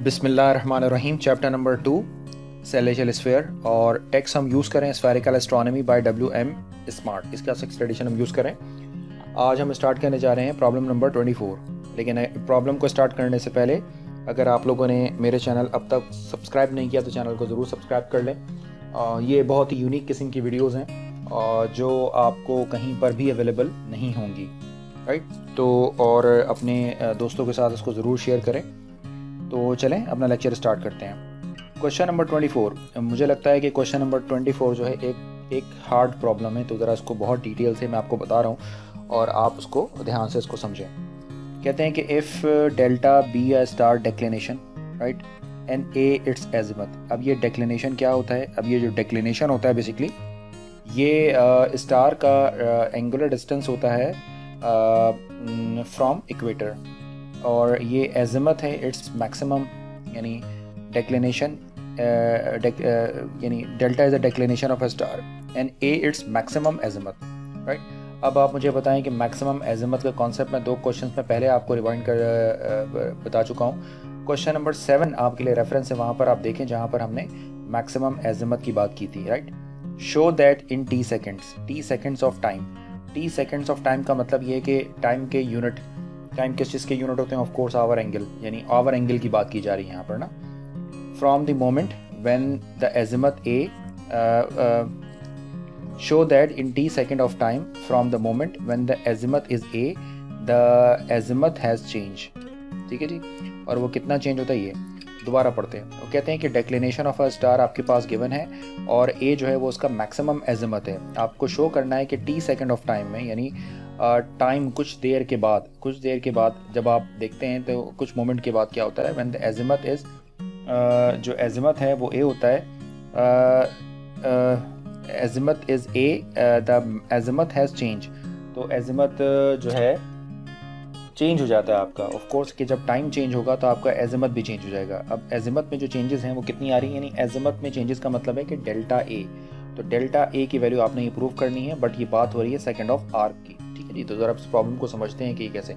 बिस्मिल्लाहिर्रहमानिर्रहीम। Chapter number 2 celestial sphere और text हम यूज़ करें spherical astronomy by WM Smart. इसका 6th एडिशन हम यूज़ करें। आज हम स्टार्ट करने जा रहे हैं प्रॉब्लम नंबर 24। लेकिन प्रॉब्लम को स्टार्ट करने से पहले अगर आप लोगों ने मेरे चैनल अब तक सब्सक्राइब नहीं किया तो चैनल को ज़रूर सब्सक्राइब कर लें। ये बहुत ही यूनिक किस्म की वीडियोज़ हैं जो आपको कहीं पर भी अवेलेबल नहीं होंगी, राइट। तो और अपने दोस्तों के साथ इसको ज़रूर शेयर करें। तो चलें अपना लेक्चर स्टार्ट करते हैं। क्वेश्चन नंबर 24, मुझे लगता है कि क्वेश्चन नंबर 24 जो है एक हार्ड प्रॉब्लम है, तो ज़रा इसको बहुत डिटेल से मैं आपको बता रहा हूँ और आप उसको ध्यान से इसको समझें। कहते हैं कि if delta be a star declination, right, and A its azimuth. अब ये डेक्लिनेशन क्या होता है? अब ये जो डेक्लिनेशन होता है बेसिकली ये स्टार का एंगुलर डिस्टेंस होता है फ्रॉम इक्वेटर, और ये एजिमथ है इट्स मैक्सिमम, यानी डेक्लिनेशन यानी delta is a declination of a star and A its maximum azimuth, right. अब आप मुझे बताएं कि मैक्सिमम एजिमथ का कॉन्सेप्ट मैं 2 क्वेश्चन में पहले आपको रिवाइंड कर बता चुका हूँ। क्वेश्चन नंबर 7 आपके लिए रेफरेंस है, वहाँ पर आप देखें जहाँ पर हमने मैक्सिमम एजिमथ की बात की थी, right. Show that in T seconds of time. T seconds of time का मतलब ये कि टाइम के यूनिट, टाइम किस चीज़ के यूनिट होते हैं? ऑफ कोर्स आवर एंगल, यानी आवर एंगल की बात की जा रही है यहाँ पर ना। From the moment when the azimuth A, show that in T second of time from the moment when the azimuth is A the azimuth has change. ठीक है जी। और वो कितना चेंज होता है ये दोबारा पढ़ते हैं। वो कहते हैं कि डेक्लिनेशन ऑफ अ स्टार आपके पास गिवन है और ए जो है वो उसका मैक्सिमम एजिमथ है। आपको शो करना है कि टी सेकेंड ऑफ टाइम में, यानी टाइम कुछ देर के बाद जब आप देखते हैं तो कुछ मोमेंट के बाद क्या होता है? व्हेन द एजिमथ इज, जो एजिमथ है वो ए होता है, azimuth is A, the azimuth has change. तो एजिमथ जो है चेंज हो जाता है आपका। ऑफ कोर्स कि जब टाइम चेंज होगा तो आपका एजिमथ भी चेंज हो जाएगा। अब एजिमथ में जो चेंजेस हैं वो कितनी आ रही हैं? यानी एजिमथ में चेंजेस का मतलब है कि डेल्टा ए, तो डेल्टा ए की वैल्यू आपने ये प्रूव करनी है, बट ये बात हो रही है सेकंड ऑफ आर्क की। ठीक है जी। तो ज़रा इस प्रॉब्लम को समझते हैं कि कैसे।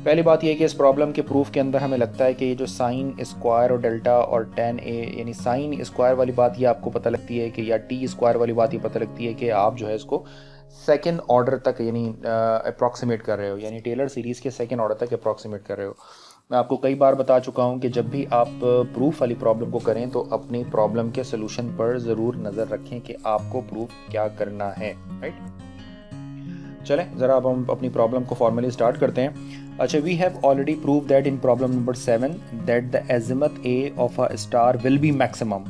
पहली बात ये है कि इस प्रॉब्लम के प्रूफ के अंदर हमें लगता है कि ये जो साइन स्क्वायर और डेल्टा और टेन ए, यानी साइन स्क्वायर वाली बात ये आपको पता लगती है कि, या टी स्क्वायर वाली बात ये पता लगती है कि आप जो है इसको सेकेंड ऑर्डर तक यानी अप्रॉक्सीमेट कर रहे हो, यानी टेलर सीरीज़ के सेकेंड ऑर्डर तक अप्रॉक्सीमेट कर रहे हो। मैं आपको कई बार बता चुका हूँ कि जब भी आप प्रूफ वाली प्रॉब्लम को करें तो अपनी प्रॉब्लम के सोल्यूशन पर ज़रूर नज़र रखें कि आपको प्रूफ क्या करना है, राइट। चलें ज़रा अब हम अपनी प्रॉब्लम को फॉर्मली स्टार्ट करते हैं। अच्छा, we have already prove that in problem number 7 that the azimuth A of a star will be maximum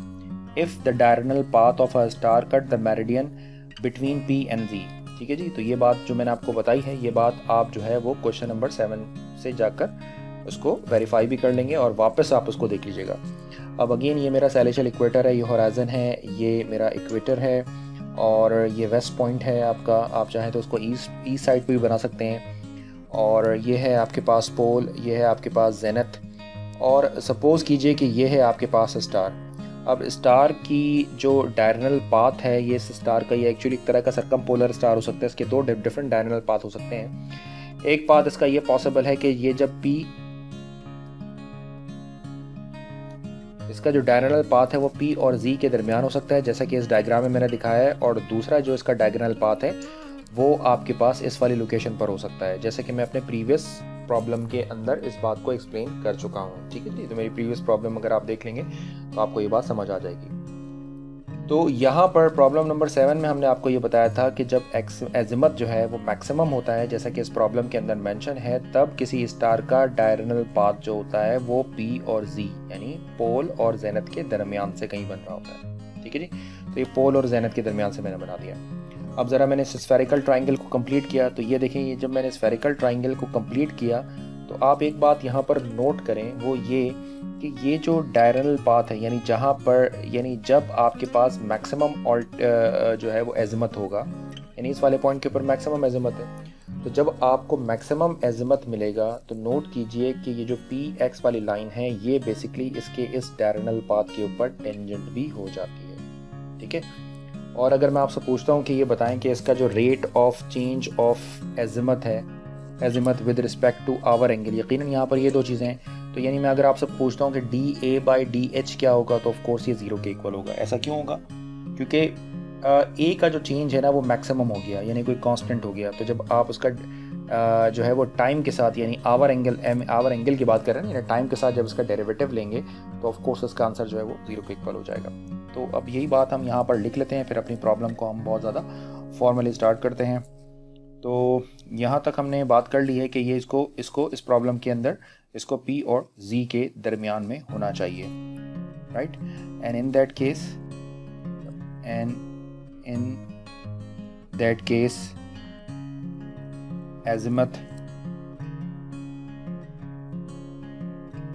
if the diurnal path of a star cut the meridian between P and Z। ठीक है जी। तो ये बात जो मैंने आपको बताई है, ये बात आप जो है वो क्वेश्चन नंबर 7 से जाकर उसको वेरीफाई भी कर लेंगे और वापस आप उसको देख लीजिएगा। अब अगेन ये मेरा सेलेशियल इक्वेटर है, ये होराइजन है, ये मेरा इक्वेटर है और ये वेस्ट पॉइंट है आपका। आप चाहें तो उसको ईस्ट साइड पे भी बना सकते हैं। और ये है आपके पास पोल, ये है आपके पास जेनथ, और सपोज़ कीजिए कि ये है आपके पास स्टार। अब स्टार की जो डायरेनल पाथ है, ये स्टार का ये एक्चुअली एक तरह का सरकमपोलर स्टार हो सकता है। इसके 2 डिफरेंट डायरेनल पाथ हो सकते हैं। एक पाथ इसका ये पॉसिबल है कि ये जब P, इसका जो डायरेनल पाथ है वो P और Z के दरमियान हो सकता है, जैसा कि इस डायग्राम में मैंने दिखाया है। और दूसरा जो इसका डायरेनल पाथ है वो आपके पास इस वाली लोकेशन पर हो सकता है, जैसे कि मैं अपने प्रीवियस प्रॉब्लम के अंदर इस बात को एक्सप्लेन कर चुका हूँ। ठीक है जी। तो मेरी प्रीवियस प्रॉब्लम अगर आप देख लेंगे तो आपको ये बात समझ आ जाएगी। तो यहाँ पर प्रॉब्लम नंबर 7 में हमने आपको ये बताया था कि जब एजिमथ जो है वो मैक्सिमम होता है, जैसा कि इस प्रॉब्लम के अंदर मेंशन है, तब किसी स्टार का डायरेनल पाथ जो होता है वो P और Z, यानी पोल और जेनथ के दरमियान से कहीं बन रहा होता है। ठीक है जी। तो ये पोल और जेनथ के दरमियान से मैंने बना दिया। अब ज़रा मैंने स्फेरिकल ट्राइंगल को कंप्लीट किया, तो ये देखें, ये जब मैंने स्फेरिकल ट्राइंगल को कंप्लीट किया तो आप एक बात यहाँ पर नोट करें, वो ये कि ये जो डायरेनल पाथ है, यानी जहाँ पर, यानी जब आपके पास मैक्सिमम और जो है वो एजिमथ होगा, यानी इस वाले पॉइंट के ऊपर मैक्सिमम एजिमथ है, तो जब आपको मैक्सिमम एजिमथ मिलेगा तो नोट कीजिए कि ये जो PX वाली लाइन है ये बेसिकली इसके इस डायरेनल पाथ के ऊपर टेंजेंट भी हो जाती है। ठीक है। और अगर मैं आपसे पूछता हूँ कि ये बताएं कि इसका जो rate of change of azimuth है, azimuth with respect to hour angle, यकीनन यहाँ पर ये 2 चीज़ें हैं। तो यानी मैं अगर आपसे पूछता हूँ कि dA/dH क्या होगा, तो ऑफकोर्स ये 0 के इक्वल होगा। ऐसा क्यों होगा? क्योंकि ए का जो चेंज है ना वो मैक्सिमम हो गया, यानी कोई कांस्टेंट हो गया। तो जब आप उसका जो है वो टाइम के साथ, यानी आवर एंगल की बात कर रहे हैं, यानी टाइम के साथ जब इसका डेरिवेटिव लेंगे तो ऑफ कोर्स इसका आंसर जो है वो 0 के इक्वल हो जाएगा। तो अब यही बात हम यहाँ पर लिख लेते हैं, फिर अपनी प्रॉब्लम को हम बहुत ज़्यादा फॉर्मली स्टार्ट करते हैं। तो यहाँ तक हमने बात कर ली है कि ये इसको इस प्रॉब्लम के अंदर इसको P और Z के दरमियान में होना चाहिए, right. And in that case azimuth,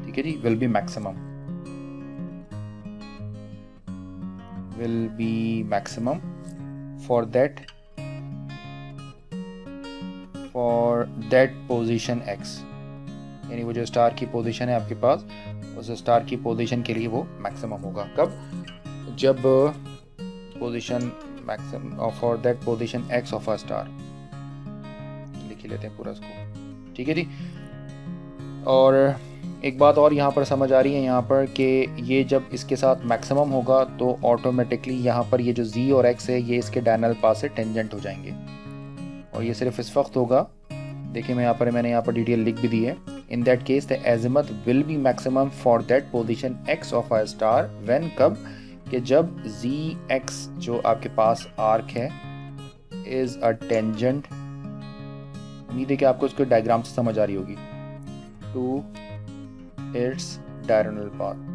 ठीक है जी, will be maximum for that position x, यानी वो जो स्टार की पोजीशन है आपके पास, उस स्टार की पोजीशन के लिए वो मैक्सिमम होगा। कब? जब position maximum for that position x of a star, लिख लेते हैं पूरा इसको, ठीक है जी। और एक बात और यहाँ पर समझ आ रही है यहाँ पर कि ये जब इसके साथ मैक्सिमम होगा तो ऑटोमेटिकली यहाँ पर ये जो z और x है ये इसके डायगोनल पाथ से टेंजेंट हो जाएंगे, और ये सिर्फ इस वक्त होगा। देखिए मैंने यहाँ पर डिटेल लिख भी दी है। In that case the azimuth will be maximum for that position x of a star when, कब? कि जब zx जो आपके पास आर्क है इज अ टेंजेंट, उम्मीद है कि आपको इसको डायग्राम से समझ आ रही होगी, to its diagonal path.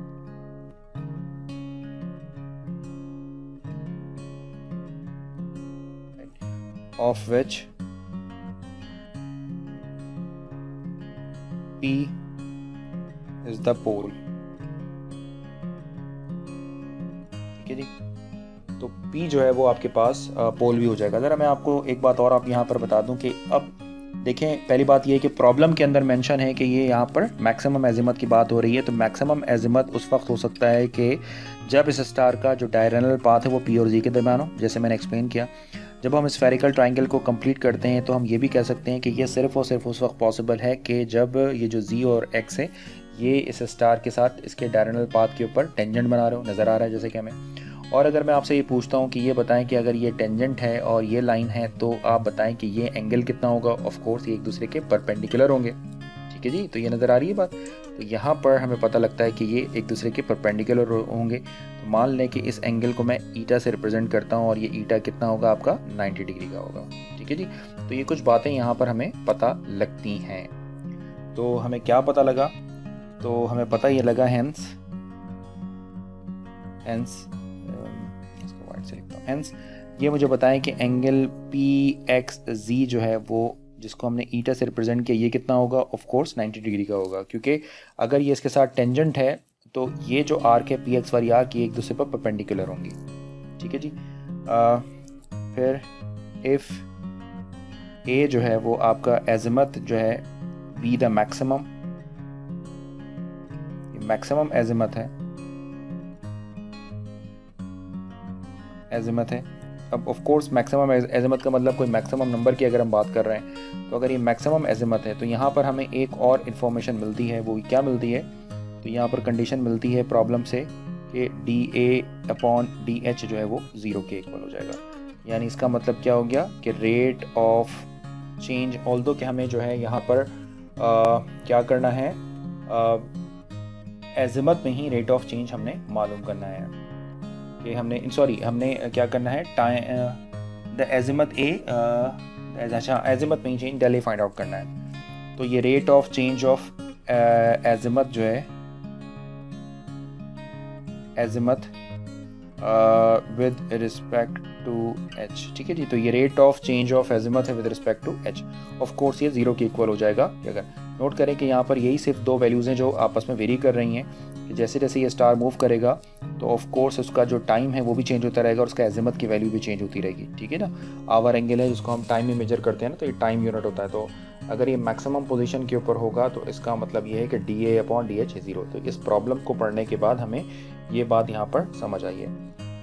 Of which P is the pole, ठीक है जी। तो P जो है वो आपके पास पोल भी हो जाएगा। ज़रा मैं आपको एक बात और आप यहाँ पर बता दूं कि अब देखें, पहली बात ये है कि प्रॉब्लम के अंदर मेंशन है कि ये यहाँ पर मैक्सिमम एजिमथ की बात हो रही है। तो मैक्सिमम एजिमथ उस वक्त हो सकता है कि जब इस स्टार का जो डायगोनल पाथ है वो P और Z के दरमियान हो, जैसे मैंने एक्सप्लेन किया। जब हम स्फेरिकल ट्रायंगल को कंप्लीट करते हैं तो हम ये भी कह सकते हैं कि ये सिर्फ और सिर्फ उस वक्त पॉसिबल है कि जब ये जो Z और X है ये इस स्टार के साथ इसके डायगोनल पाथ के ऊपर टेंजेंट बना रहे हो, नज़र आ रहा है जैसे कि हमें। और अगर मैं आपसे ये पूछता हूँ कि ये बताएं कि अगर ये टेंजेंट है और ये लाइन है तो आप बताएं कि ये एंगल कितना होगा। ऑफ कोर्स ये एक दूसरे के परपेंडिकुलर होंगे, ठीक है जी। तो ये नज़र आ रही है बात। तो यहाँ पर हमें पता लगता है कि ये एक दूसरे के परपेंडिकुलर होंगे। तो मान लें कि इस एंगल को मैं ईटा से रिप्रेजेंट करता हूँ और ये ईटा कितना होगा आपका 90 डिग्री का होगा, ठीक है जी। तो ये कुछ बातें यहाँ पर हमें पता लगती हैं। तो हमें क्या पता लगा? तो हमें पता ये लगा हेंस ये मुझे बताएं कि एंगल PXZ जो है वो जिसको हमने ईटा से रिप्रेजेंट किया ये कितना होगा? ऑफ कोर्स 90 डिग्री का होगा, क्योंकि अगर ये इसके साथ टेंजेंट है तो ये जो आर्क है PX वाली आर्क ये एक दूसरे पर परपेंडिकुलर होंगी, ठीक है जी। फिर इफ़ A जो है वो आपका एजिमथ जो है बी द मैक्सिमम, मैक्सिमम एजिमथ है। अब ऑफ कोर्स मैक्सिमम एजिमथ का मतलब कोई मैक्सिमम नंबर की अगर हम बात कर रहे हैं, तो अगर ये मैक्सिमम एजिमथ है तो यहाँ पर हमें एक और इन्फॉर्मेशन मिलती है। वो क्या मिलती है? तो यहाँ पर कंडीशन मिलती है प्रॉब्लम से कि dA/dH जो है वो 0 के इक्वल हो जाएगा। यानी इसका मतलब क्या हो गया कि रेट ऑफ चेंज, ऑल्दो कि हमें जो है यहाँ पर क्या करना है, एजिमथ में ही रेट ऑफ चेंज हमने मालूम करना है कि हमने क्या करना है, द एजिमथ एजिमथ में ही चेंज डेली फाइंड आउट करना है। तो ये rate of change of azimuth जो है azimuth with respect to h, ठीक है जी। तो ये rate of change of azimuth है with respect to h। Of course ये 0 के इक्वल हो जाएगा। अगर नोट करें कि यहाँ पर यही सिर्फ दो वैल्यूज़ हैं जो आपस में वेरी कर रही हैं कि जैसे जैसे ये स्टार मूव करेगा तो ऑफ कोर्स उसका जो टाइम है वो भी चेंज होता रहेगा और उसका एजिमथ की वैल्यू भी चेंज होती रहेगी, ठीक है ना। आवर एंगल है जिसको हम टाइम में मेजर करते हैं ना, तो ये टाइम यूनिट होता है। तो अगर ये मैक्सिमम पोजीशन के ऊपर होगा तो इसका मतलब ये है कि dA/dH 0। तो इस प्रॉब्लम को पढ़ने के बाद हमें ये बात यहाँ पर समझ आई है।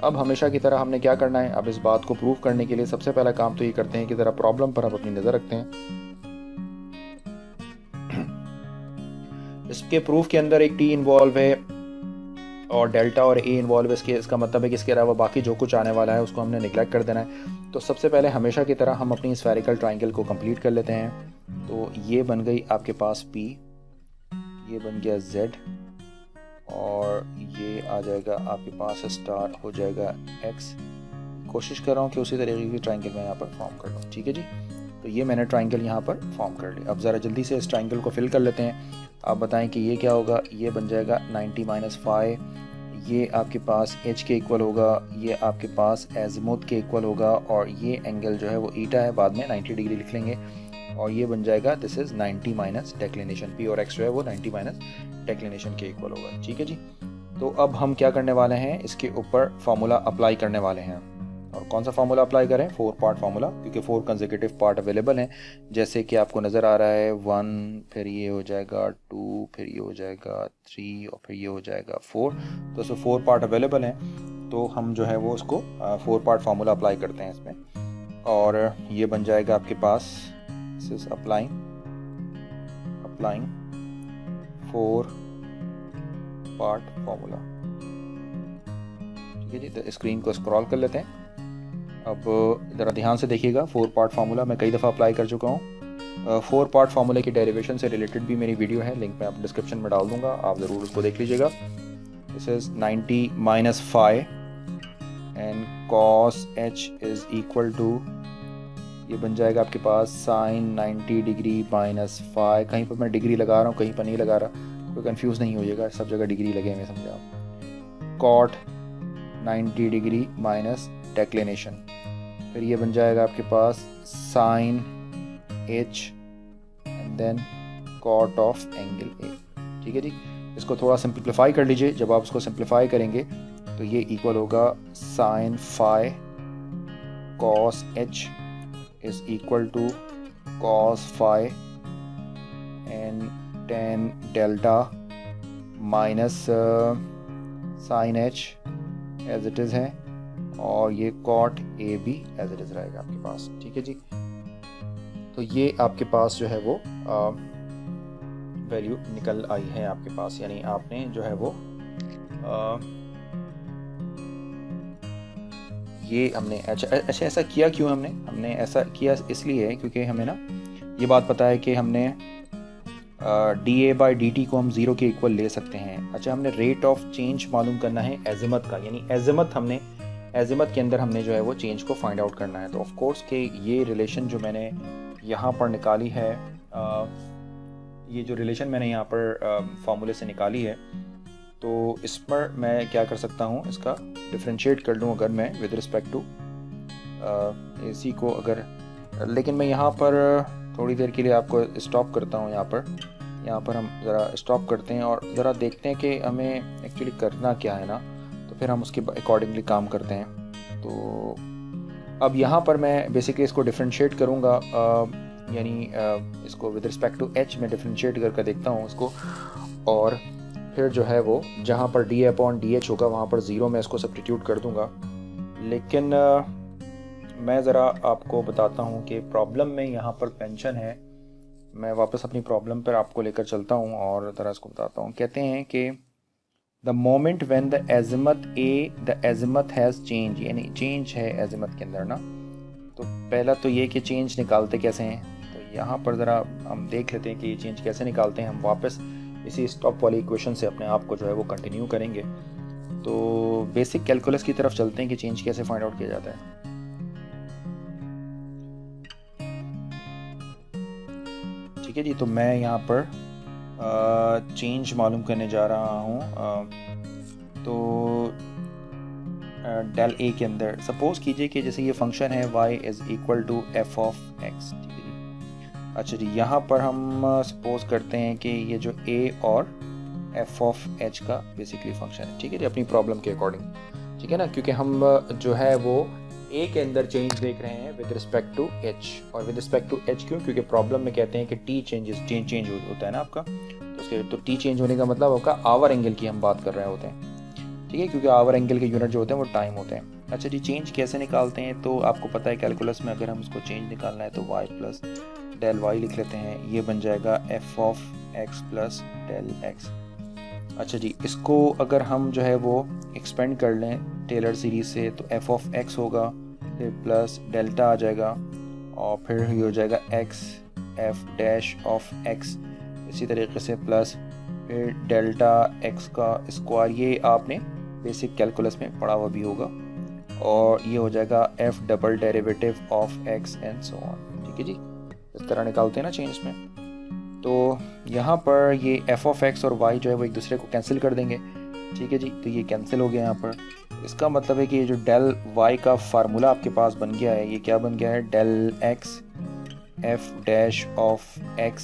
अब हमेशा की तरह हमने क्या करना है, अब इस बात को प्रूव करने के लिए सबसे पहला काम तो ये करते हैं कि ज़रा प्रॉब्लम पर हम अपनी नज़र रखते हैं। इसके प्रूफ के अंदर एक टी इन्वॉल्व है और डेल्टा और ए इन्वॉल्व है, इसका मतलब है कि इसके अलावा बाकी जो कुछ आने वाला है उसको हमने निगलेक्ट कर देना है। तो सबसे पहले हमेशा की तरह हम अपनी स्फेरिकल ट्राइंगल को कंप्लीट कर लेते हैं। तो ये बन गई आपके पास P, ये बन गया Z, और ये आ जाएगा आपके पास स्टार हो जाएगा X। कोशिश कर रहा हूँ कि उसी तरीके की ट्राइंगल मैं यहाँ पर फॉर्म कर लूँ। ठीक है जी, तो ये मैंने ट्राइंगल यहाँ पर फॉर्म कर लिया। अब ज़रा जल्दी से इस ट्राइंगल को फिल कर लेते हैं। आप बताएं कि ये क्या होगा। ये बन जाएगा 90 - phi, ये आपके पास h के इक्वल होगा, ये आपके पास एज़िमुथ के इक्वल होगा, और ये एंगल जो है वो ईटा है, बाद में 90 डिग्री लिख लेंगे, और ये बन जाएगा this is 90 minus declination. P और X जो है वो 90 माइनस डेक्लिनेशन के इक्वल होगा। ठीक है जी, तो अब हम क्या करने वाले हैं, इसके ऊपर फार्मूला अप्लाई करने वाले हैं। और कौन सा फार्मूला अप्लाई करें, 4 पार्ट फार्मूला, क्योंकि 4 कंसेक्यूटिव पार्ट अवेलेबल हैं। जैसे कि आपको नज़र आ रहा है 1, फिर ये हो जाएगा 2, फिर ये हो जाएगा 3, और फिर ये हो जाएगा 4। तो इसमें 4 पार्ट अवेलेबल हैं, तो हम जो है वो उसको 4 पार्ट फार्मूला अप्लाई करते हैं इसमें। और ये बन जाएगा आपके पास this is applying 4 part formula. ठीक है जी, तो स्क्रीन को स्क्रॉल कर लेते हैं। अब ज़रा ध्यान से देखिएगा, 4 पार्ट फार्मूला मैं कई दफ़ा अप्लाई कर चुका हूँ। 4 पार्ट फार्मूले की डेरिवेशन से रिलेटेड भी मेरी वीडियो है, लिंक मैं आप डिस्क्रिप्शन में डाल दूँगा, आप ज़रूर उसको देख लीजिएगा। This is 90 - phi and cos h is equal to, ये बन जाएगा आपके पास sin 90 डिग्री माइनस phi। कहीं पर मैं डिग्री लगा रहा हूँ, कहीं पर नहीं लगा रहा, कोई कंफ्यूज नहीं होइएगा, सब जगह डिग्री लगे हुए समझे आप। cot 90 डिग्री माइनस डेक्लिनेशन, फिर ये बन जाएगा आपके पास sine h and then cot of angle A। ठीक है जी, इसको थोड़ा सिंप्लीफाई कर लीजिए। जब आप इसको सिंप्लीफाई करेंगे तो ये इक्वल होगा sine phi cos h is equal to cos phi and tan delta minus sine h as it is है, और ये cot A भी एज इट इज़ रहेगा आपके पास। ठीक है जी, तो ये आपके पास जो है वो वैल्यू निकल आई है आपके पास, यानी आपने जो है वो ये हमने अच्छा ऐसा किया क्यों, हमने ऐसा किया इसलिए क्योंकि हमें ना ये बात पता है कि हमने dA/dt को हम 0 के इक्वल ले सकते हैं। अच्छा, हमने रेट ऑफ चेंज मालूम करना है एज़िमथ का, यानी एज़िमथ के अंदर हमने जो है वो चेंज को फाइंड आउट करना है। तो ऑफ कोर्स के ये रिलेशन जो मैंने यहाँ पर निकाली है, ये जो रिलेशन मैंने यहाँ पर फार्मूले से निकाली है, तो इस पर मैं क्या कर सकता हूँ, इसका डिफरेंशिएट कर लूँ अगर मैं विद रिस्पेक्ट टू AC को अगर, लेकिन मैं यहाँ पर थोड़ी देर के लिए आपको स्टॉप करता हूँ। यहाँ पर हम ज़रा स्टॉप करते हैं और ज़रा देखते हैं कि हमें एक्चुअली करना क्या है ना, तो फिर हम उसके अकॉर्डिंगली काम करते हैं। तो अब यहाँ पर मैं बेसिकली इसको डिफरेंशिएट करूँगा, यानी इसको विद रिस्पेक्ट टू h में डिफरेंशिएट करके देखता हूँ इसको, और फिर जो है वो जहाँ पर dA/dh होगा वहाँ पर 0 में इसको सब्स्टिट्यूट कर दूँगा। लेकिन मैं ज़रा आपको बताता हूँ कि प्रॉब्लम में यहाँ पर पेंशन है। मैं वापस अपनी प्रॉब्लम पर आपको लेकर चलता हूँ और ज़रा इसको बताता हूँ। कहते हैं कि the moment when the azimuth has change, यानी चेंज है एज़िमथ के अंदर ना। तो पहला तो ये कि चेंज निकालते कैसे हैं, तो यहाँ पर ज़रा हम देख लेते हैं कि ये चेंज कैसे निकालते हैं। हम वापस इसी स्टॉप वाली इक्वेशन से अपने आप को जो है वो कंटिन्यू करेंगे। तो बेसिक कैलकुलस की तरफ चलते हैं कि चेंज कैसे फाइंड आउट किया जाता है। ठीक है जी, तो मैं यहाँ पर चेंज मालूम करने जा रहा हूँ। तो डेल ए के अंदर सपोज कीजिए कि जैसे ये फंक्शन है y is equal to f of x। ठीक है जी, अच्छा जी, यहाँ पर हम सपोज करते हैं कि ये जो a और f ऑफ h का बेसिकली फंक्शन है। ठीक है जी, अपनी प्रॉब्लम के अकॉर्डिंग, ठीक है ना, क्योंकि हम जो है वो a के अंदर चेंज देख रहे हैं विद रिस्पेक्ट टू h, और विद रिस्पेक्ट टू h क्यों, क्योंकि प्रॉब्लम में कहते हैं कि t चेंज होता है ना आपका, तो उसके तो t चेंज होने का मतलब आपका आवर एंगल की हम बात कर रहे होते हैं। ठीक है, क्योंकि आवर एंगल के यूनिट जो होते हैं वो टाइम होते हैं। अच्छा जी, चेंज कैसे निकालते हैं? तो आपको पता है कैलकुलस में अगर हम इसको चेंज निकालना है तो y प्लस डेल वाई लिख लेते हैं, ये बन जाएगा f of x plus del x। अच्छा जी, इसको अगर हम जो है वो एक्सपेंड कर लें टेलर सीरीज से तो f ऑफ x होगा, फिर प्लस डेल्टा आ जाएगा और फिर ये हो जाएगा x f dash of x, इसी तरीके से प्लस फिर डेल्टा x का स्क्वायर, ये आपने बेसिक कैलकुलस में पढ़ा हुआ भी होगा, और ये हो जाएगा f double derivative of x and so on. ठीक है जी, इस तरह निकालते हैं ना चेंज में। तो यहाँ पर ये f ऑफ x और y जो है वो एक दूसरे को कैंसिल कर देंगे। ठीक है जी, तो ये कैंसिल हो गया यहाँ पर। इसका मतलब है कि ये जो डेल y का फार्मूला आपके पास बन गया है, ये क्या बन गया है, del x f dash of x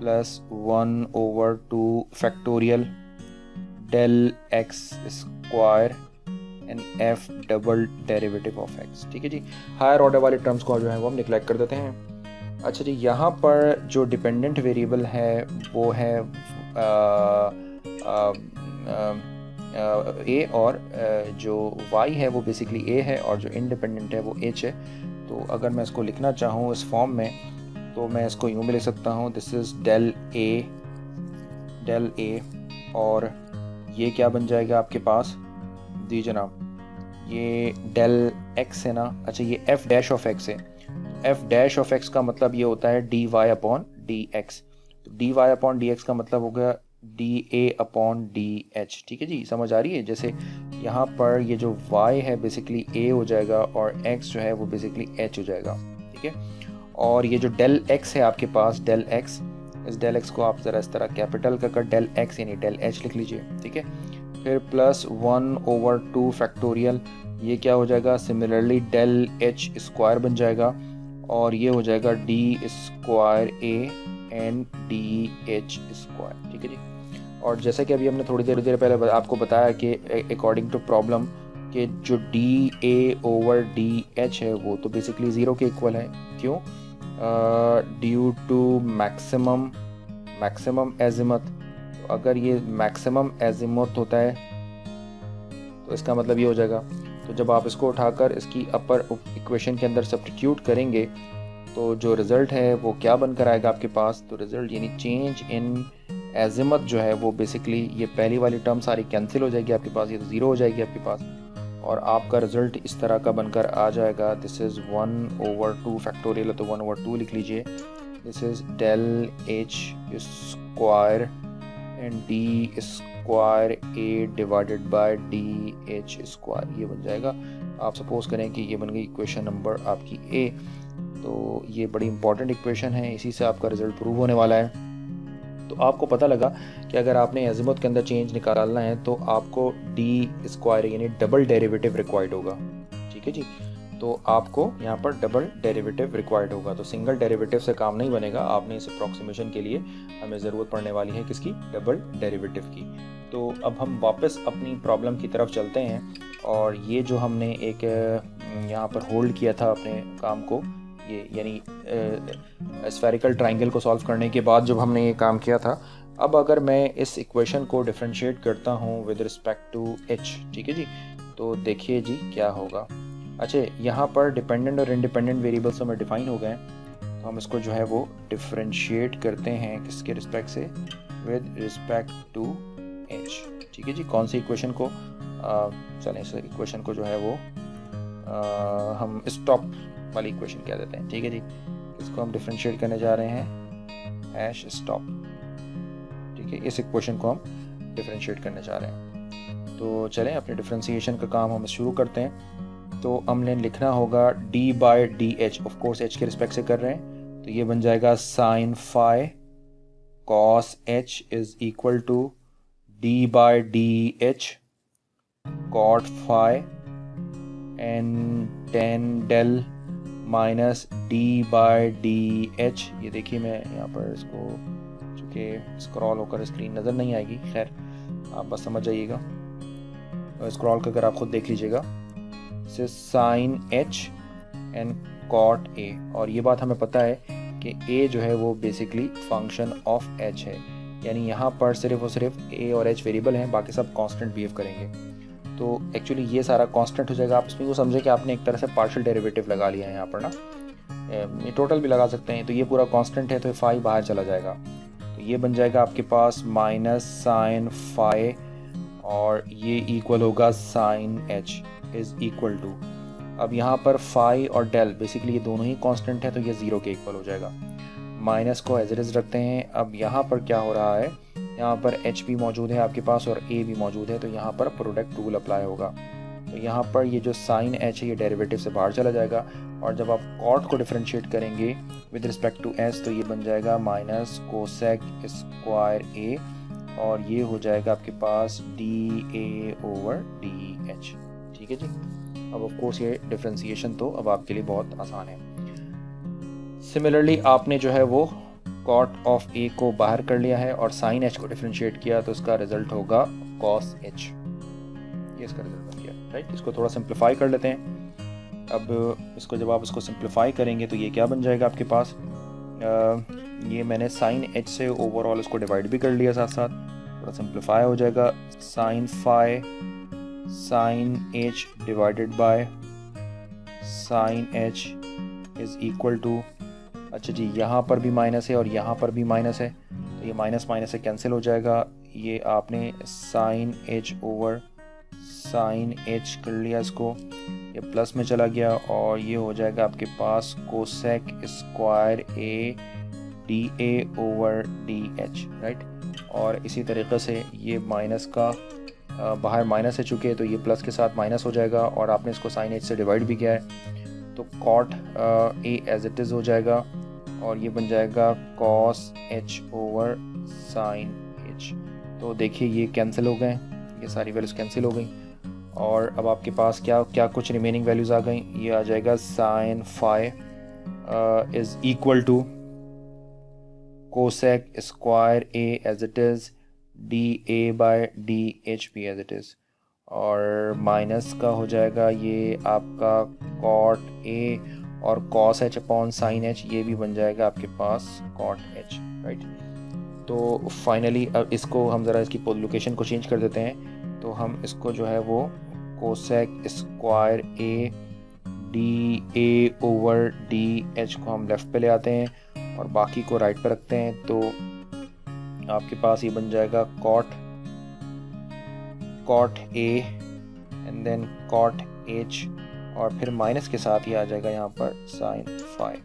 plus 1/2 factorial del x square and f double derivative of x। ठीक है जी, हायर ऑर्डर वाले टर्म्स को जो है वो हम निगलेक्ट कर देते हैं। अच्छा जी, यहाँ पर जो डिपेंडेंट वेरिएबल है वो है a, और जो y है वो बेसिकली a है, और जो इंडिपेंडेंट है वो h है। तो अगर मैं इसको लिखना चाहूँ इस फॉर्म में तो मैं इसको यूँ भी लिख सकता हूँ, दिस इज़ डेल a, और ये क्या बन जाएगा आपके पास, जी जनाब, ये डेल x है ना। अच्छा, ये f डैश ऑफ x है, f डैश ऑफ x का मतलब ये होता है dy अपॉन dx, तो dy अपॉन dx का मतलब हो गया dA अपॉन dh। ठीक है जी, समझ आ रही है? जैसे यहाँ पर ये जो y है बेसिकली a हो जाएगा और x जो है वो बेसिकली h हो जाएगा। ठीक है, और ये जो डेल x है आपके पास, डेल x, इस डेल x को आप ज़रा इस तरह कैपिटल का कर डेल x यानी डेल h लिख लीजिए। ठीक है, फिर प्लस 1/2 फैक्टोरियल, ये क्या हो जाएगा, सिमिलरली डेल h स्क्वायर बन जाएगा, और ये हो जाएगा d square a and dh square. ठीक है जी, और जैसा कि अभी हमने थोड़ी देर पहले आपको बताया कि अकॉर्डिंग टू प्रॉब्लम कि जो dA ओवर dh है वो तो बेसिकली ज़ीरो के इक्वल है। क्यों? Due to maximum azimuth. अगर ये मैक्सिमम एजिमथ होता है तो इसका मतलब ये हो जाएगा, तो जब आप इसको उठाकर इसकी अपर इक्वेशन के अंदर सब्स्टिट्यूट करेंगे तो जो रिज़ल्ट है वो क्या बनकर आएगा आपके पास, तो रिज़ल्ट यानी चेंज इन एजिमथ जो है वो बेसिकली ये पहली वाली टर्म सारी कैंसिल हो जाएगी आपके पास, ये तो ज़ीरो हो जाएगी आपके पास, और आपका रिज़ल्ट इस तरह का बनकर आ जाएगा, दिस इज़ 1/2 फैक्टोरियल, तो 1/2 लिख लीजिए, this is del h square and d square a divided by dh square, ये बन जाएगा। आप सपोज करें कि ये बन गई इक्वेशन नंबर आपकी a, तो ये बड़ी इंपॉर्टेंट इक्वेशन है, इसी से आपका रिज़ल्ट प्रूव होने वाला है। तो आपको पता लगा कि अगर आपने एजिमुथ के अंदर चेंज निकालना है तो आपको डी स्क्वायर यानी डबल डेरिवेटिव रिक्वायर्ड होगा। ठीक है जी, तो आपको यहाँ पर डबल डेरिवेटिव रिक्वायर्ड होगा, तो सिंगल डेरिवेटिव से काम नहीं बनेगा, आपने इस अप्रॉक्सीमेशन के लिए हमें ज़रूरत पड़ने वाली है किसकी, डबल डेरिवेटिव की। तो अब हम वापस अपनी प्रॉब्लम की तरफ चलते हैं, और ये जो हमने एक यहाँ पर होल्ड किया था अपने काम को, ये यानी स्फेरिकल ट्राइंगल को सॉल्व करने के बाद जब हमने ये काम किया था, अब अगर मैं इस इक्वेशन को डिफरेंशिएट करता हूँ विद रिस्पेक्ट टू h, ठीक है जी, तो देखिए जी क्या होगा। अच्छा, यहाँ पर डिपेंडेंट और इंडिपेंडेंट वेरिएबल्स हमें डिफाइन हो गए, तो हम इसको जो है वो डिफरेंशिएट करते हैं किसके रिस्पेक्ट से, विद रिस्पेक्ट टू h। ठीक है जी, कौन सी इक्वेशन को, चलें इस इक्वेशन को जो है वो हम स्टॉप वाली इक्वेशन कह देते हैं। ठीक है जी, इसको हम डिफरेंशिएट करने जा रहे हैं हैश स्टॉप। ठीक है, इस इक्वेशन को हम डिफरेंशिएट करने जा रहे हैं, तो चलें अपने डिफरेंशिएशन का काम हम शुरू करते हैं। तो हमने लिखना होगा d by D H, of course h के रिस्पेक्ट से कर रहे हैं, तो ये बन जाएगा sine phi cos h is equal to d by D H cot phi and tan del minus D by D H. ये देखिए मैं यहाँ पर इसको, चूँकि स्क्रॉल होकर स्क्रीन नज़र नहीं आएगी, खैर आप बस समझ जाइएगा, स्क्रॉल करके आप खुद देख लीजिएगा, से sine h and cot a, और ये बात हमें पता है कि a जो है वो बेसिकली फंक्शन ऑफ h है, यानी यहाँ पर सिर्फ और सिर्फ a और h वेरिएबल हैं, बाकी सब कांस्टेंट बिहेव करेंगे। तो एक्चुअली ये सारा कांस्टेंट हो जाएगा। आप इसमें वो समझे कि आपने एक तरह से पार्शियल डेरिवेटिव लगा लिया है यहाँ पर ना, ये टोटल भी लगा सकते हैं। तो ये पूरा कांस्टेंट है तो फाई बाहर चला जाएगा, तो ये बन जाएगा आपके पास माइनस साइन फाई, और ये इक्वल होगा sine H is equal to, अब यहाँ पर फाई और डेल बेसिकली ये दोनों ही कांस्टेंट है तो ये ज़ीरो के इक्वल हो जाएगा। माइनस को एज इट इज़ रखते हैं। अब यहाँ पर क्या हो रहा है, यहाँ पर एच भी मौजूद है आपके पास और ए भी मौजूद है, तो यहाँ पर प्रोडक्ट रूल अप्लाई होगा। तो यहाँ पर ये जो साइन एच है ये डेरिवेटिव से बाहर चला जाएगा, और जब आप कॉट को डिफरेंशिएट करेंगे विद रिस्पेक्ट टू एस तो ये बन जाएगा माइनस कोसेक स्क्वायर ए, और ये हो जाएगा आपके पास D A over D H. ठीक है जी। अब ऑफ कोर्स ये डिफरेंशिएशन तो अब आपके लिए बहुत आसान है। सिमिलरली आपने जो है वो कॉट ऑफ ए को बाहर कर लिया है और साइन एच को डिफरेंशिएट किया, तो इसका रिजल्ट होगा कॉस एच, ये इसका रिजल्ट बन गया। राइट, इसको थोड़ा सिंप्लीफाई कर लेते हैं। अब इसको जब आप इसको सिंप्लीफाई करेंगे तो ये क्या बन जाएगा आपके पास, ये मैंने साइन एच से ओवरऑल इसको डिवाइड भी कर लिया, साथ साथ थोड़ा सिंप्लीफाई हो जाएगा। Sine phi sine H divided by sine H is equal to, अच्छा जी यहाँ पर भी माइनस है और यहाँ पर भी माइनस है, तो ये माइनस माइनस से कैंसिल हो जाएगा। ये आपने sine H over sine H कर लिया, इसको ये प्लस में चला गया, और ये हो जाएगा आपके पास cosec square A D A over D H. Right, और इसी तरीके से ये माइनस का बाहर माइनस है चुके, तो ये प्लस के साथ माइनस हो जाएगा, और आपने इसको साइन एच से डिवाइड भी किया है, तो cot A as it is हो जाएगा, और ये बन जाएगा cos H over sine H. तो देखिए ये कैंसिल हो गए, ये सारी वैल्यूज़ कैंसिल हो गई, और अब आपके पास क्या क्या कुछ रिमेनिंग वैल्यूज़ आ गई। ये आ जाएगा sine phi is equal to cosec square A as it is D A by D H भी एज इट इज़, और माइनस का हो जाएगा ये आपका कॉट ए, और cos H upon sine H ये भी बन जाएगा आपके पास कॉट एच। राइट, तो फाइनली अब इसको हम ज़रा इसकी लोकेशन को चेंज कर देते हैं, तो हम इसको जो है वो cosec square A D A over D H को हम लेफ़्ट पे ले आते हैं और बाकी को राइट पे रखते हैं, तो आपके पास ये बन जाएगा cot A and then cot H, और फिर माइनस के साथ ही आ जाएगा यहाँ पर साइन फाई।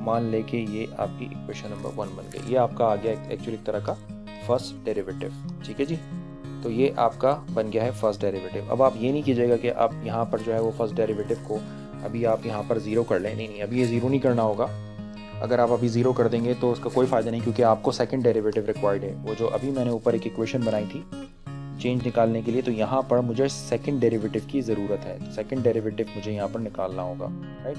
मान लेके ये आपकी इक्वेशन नंबर 1 बन गई। ये आपका आ गया एक्चुअली एक तरह का फर्स्ट डेरिवेटिव। ठीक है जी, तो ये आपका बन गया है फर्स्ट डेरिवेटिव। अब आप ये नहीं कीजिएगा कि आप यहाँ पर जो है वो फर्स्ट डेरिवेटिव को अभी आप यहाँ पर ज़ीरो कर लें, नहीं, अभी ये ज़ीरो नहीं करना होगा। अगर आप अभी ज़ीरो कर देंगे तो उसका कोई फ़ायदा नहीं, क्योंकि आपको सेकंड डेरिवेटिव रिक्वायर्ड है। वो जो अभी मैंने ऊपर एक इक्वेशन बनाई थी चेंज निकालने के लिए, तो यहाँ पर मुझे सेकंड डेरिवेटिव की ज़रूरत है, सेकंड डेरिवेटिव मुझे यहाँ पर निकालना होगा। राइट,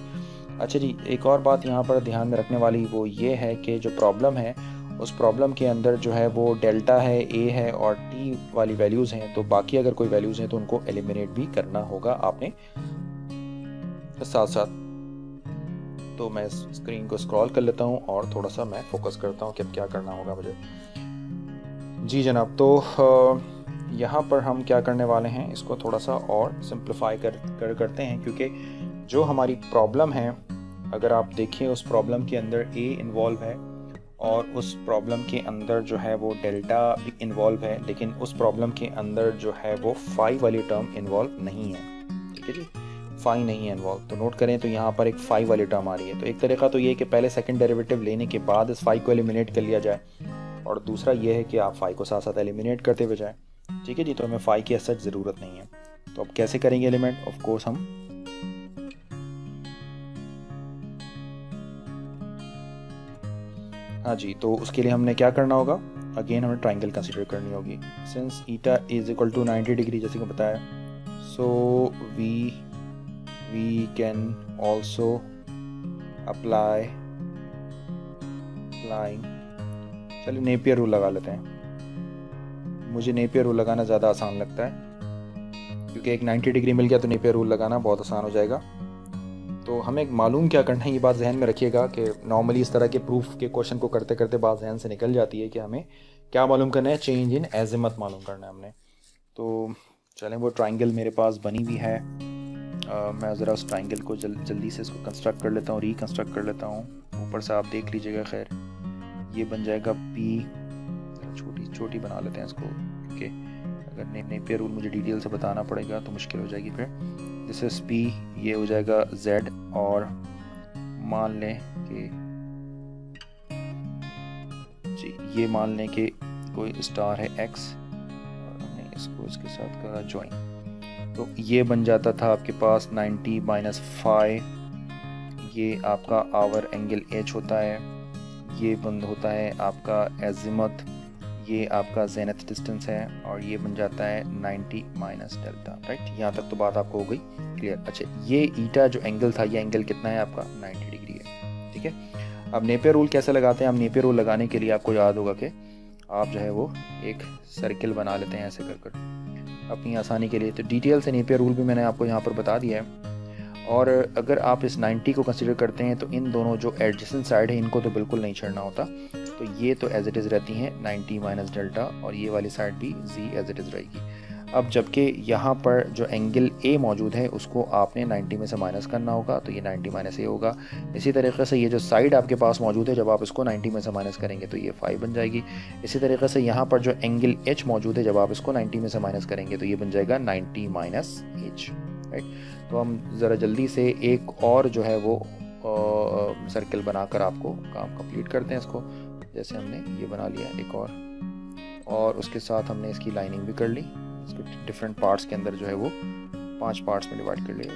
अच्छा जी, एक और बात यहाँ पर ध्यान में रखने वाली वो ये है कि जो प्रॉब्लम है उस प्रॉब्लम के अंदर जो है वो डेल्टा है, ए है और टी वाली वैल्यूज़ हैं, तो बाकी अगर कोई वैल्यूज़ हैं तो उनको एलिमिनेट भी करना होगा आपने साथ साथ। तो मैं स्क्रीन को स्क्रॉल कर लेता हूँ और थोड़ा सा मैं फोकस करता हूँ कि अब क्या करना होगा मुझे। जी जनाब, तो यहाँ पर हम क्या करने वाले हैं, इसको थोड़ा सा और सिंप्लीफाई करते हैं, क्योंकि जो हमारी प्रॉब्लम है अगर आप देखें उस प्रॉब्लम के अंदर ए इन्वॉल्व है और उस प्रॉब्लम के अंदर जो है वो डेल्टा भी इन्वॉल्व है, लेकिन उस प्रॉब्लम के अंदर जो है वो फाई वाली टर्म इन्वॉल्व नहीं है। ठीक है जी, फाई नहीं है इन्वॉल्व, तो नोट करें तो यहाँ पर एक फाई वाली टर्म आ रही है। तो एक तरीका तो ये है कि पहले सेकंड डेरिवेटिव लेने के बाद इस फाई को एलिमिनेट कर लिया जाए, और दूसरा ये है कि आप फाई को साथ साथ एलिमिनेट करते हुए जाएँ। ठीक है जी, तो हमें फाई की सच ज़रूरत नहीं है। तो अब कैसे करेंगे एलिमेंट, ऑफ कोर्स हम हाँ जी, तो उसके लिए हमने क्या करना होगा, अगेन हमें ट्राइंगल कंसीडर करनी होगी। Since eta is equal to 90 degree जैसे कि बताया, so we can also apply चलिए नेपियर रूल लगा लेते हैं। मुझे नेपियर रूल लगाना ज़्यादा आसान लगता है, क्योंकि एक 90 डिग्री मिल गया तो नेपियर रूल लगाना बहुत आसान हो जाएगा। तो हमें मालूम क्या करना है, ये बात जहन में रखिएगा कि नॉर्मली इस तरह के प्रूफ के क्वेश्चन को करते करते बात जहन से निकल जाती है कि हमें क्या मालूम करना है, चेंज इन एज़िमत मालूम करना है हमने। तो चलें, वो ट्राइंगल मेरे पास बनी हुई है। मैं ज़रा उस ट्राइंगल को जल्दी से इसको कंस्ट्रक्ट कर लेता हूँ, रिकंस्ट्रक्ट कर लेता हूँ। ऊपर से आप देख लीजिएगा। खैर ये बन जाएगा P, छोटी छोटी बना लेते हैं इसको, क्योंकि अगर नेपियर रूल मुझे डिटेल से बताना पड़ेगा तो मुश्किल हो जाएगी फिर। दिस इज़ P, ये हो जाएगा Z, और मान लें कि जी ये मान लें कि कोई स्टार है X, और हमने इसको इसके साथ करा ज्वाइन, तो ये बन जाता था आपके पास 90 माइनस 5। ये आपका आवर एंगल H होता है। ये बंद होता है आपका एजिमथ, ये आपका जेनिथ डिस्टेंस है, और ये बन जाता है 90 माइनस डेल्टा। राइट, यहाँ तक तो बात आपको हो गई क्लियर। अच्छा, ये ईटा जो एंगल था, ये एंगल कितना है आपका? 90 डिग्री है। ठीक है, अब नेपियर रूल कैसे लगाते हैं? अब नेपियर रूल लगाने के लिए आपको याद होगा कि आप जो है वो एक सर्किल बना लेते हैं ऐसे कर अपनी आसानी के लिए। तो डिटेल से नेपियर रूल भी मैंने आपको यहाँ पर बता दिया है। और अगर आप इस 90 को कंसिडर करते हैं तो इन दोनों जो एडजेसेंट साइड है इनको तो बिल्कुल नहीं छेड़ना होता, तो ये तो एज इट इज़ रहती हैं 90 माइनस डेल्टा, और ये वाली साइड भी जी एज इट इज़ रहेगी। अब जबकि यहाँ पर जो एंगल ए मौजूद है उसको आपने 90 में से माइनस करना होगा, तो ये 90 माइनस ए होगा। इसी तरीके से ये जो साइड आपके पास मौजूद है, जब आप इसको 90 में से माइनस करेंगे तो ये 5 बन जाएगी। इसी तरीके से यहाँ पर जो एंगल एच मौजूद है, जब आप इसको 90 में से माइनस करेंगे तो ये बन जाएगा 90 माइनस एच। राइट, तो हम ज़रा जल्दी से एक और जो है वो सर्कल बनाकर आपको काम कंप्लीट करते हैं इसको। जैसे हमने ये बना लिया एक और उसके साथ हमने इसकी लाइनिंग भी कर ली। इसको डिफरेंट पार्ट्स के अंदर जो है वो 5 पार्ट्स में डिवाइड कर लिया।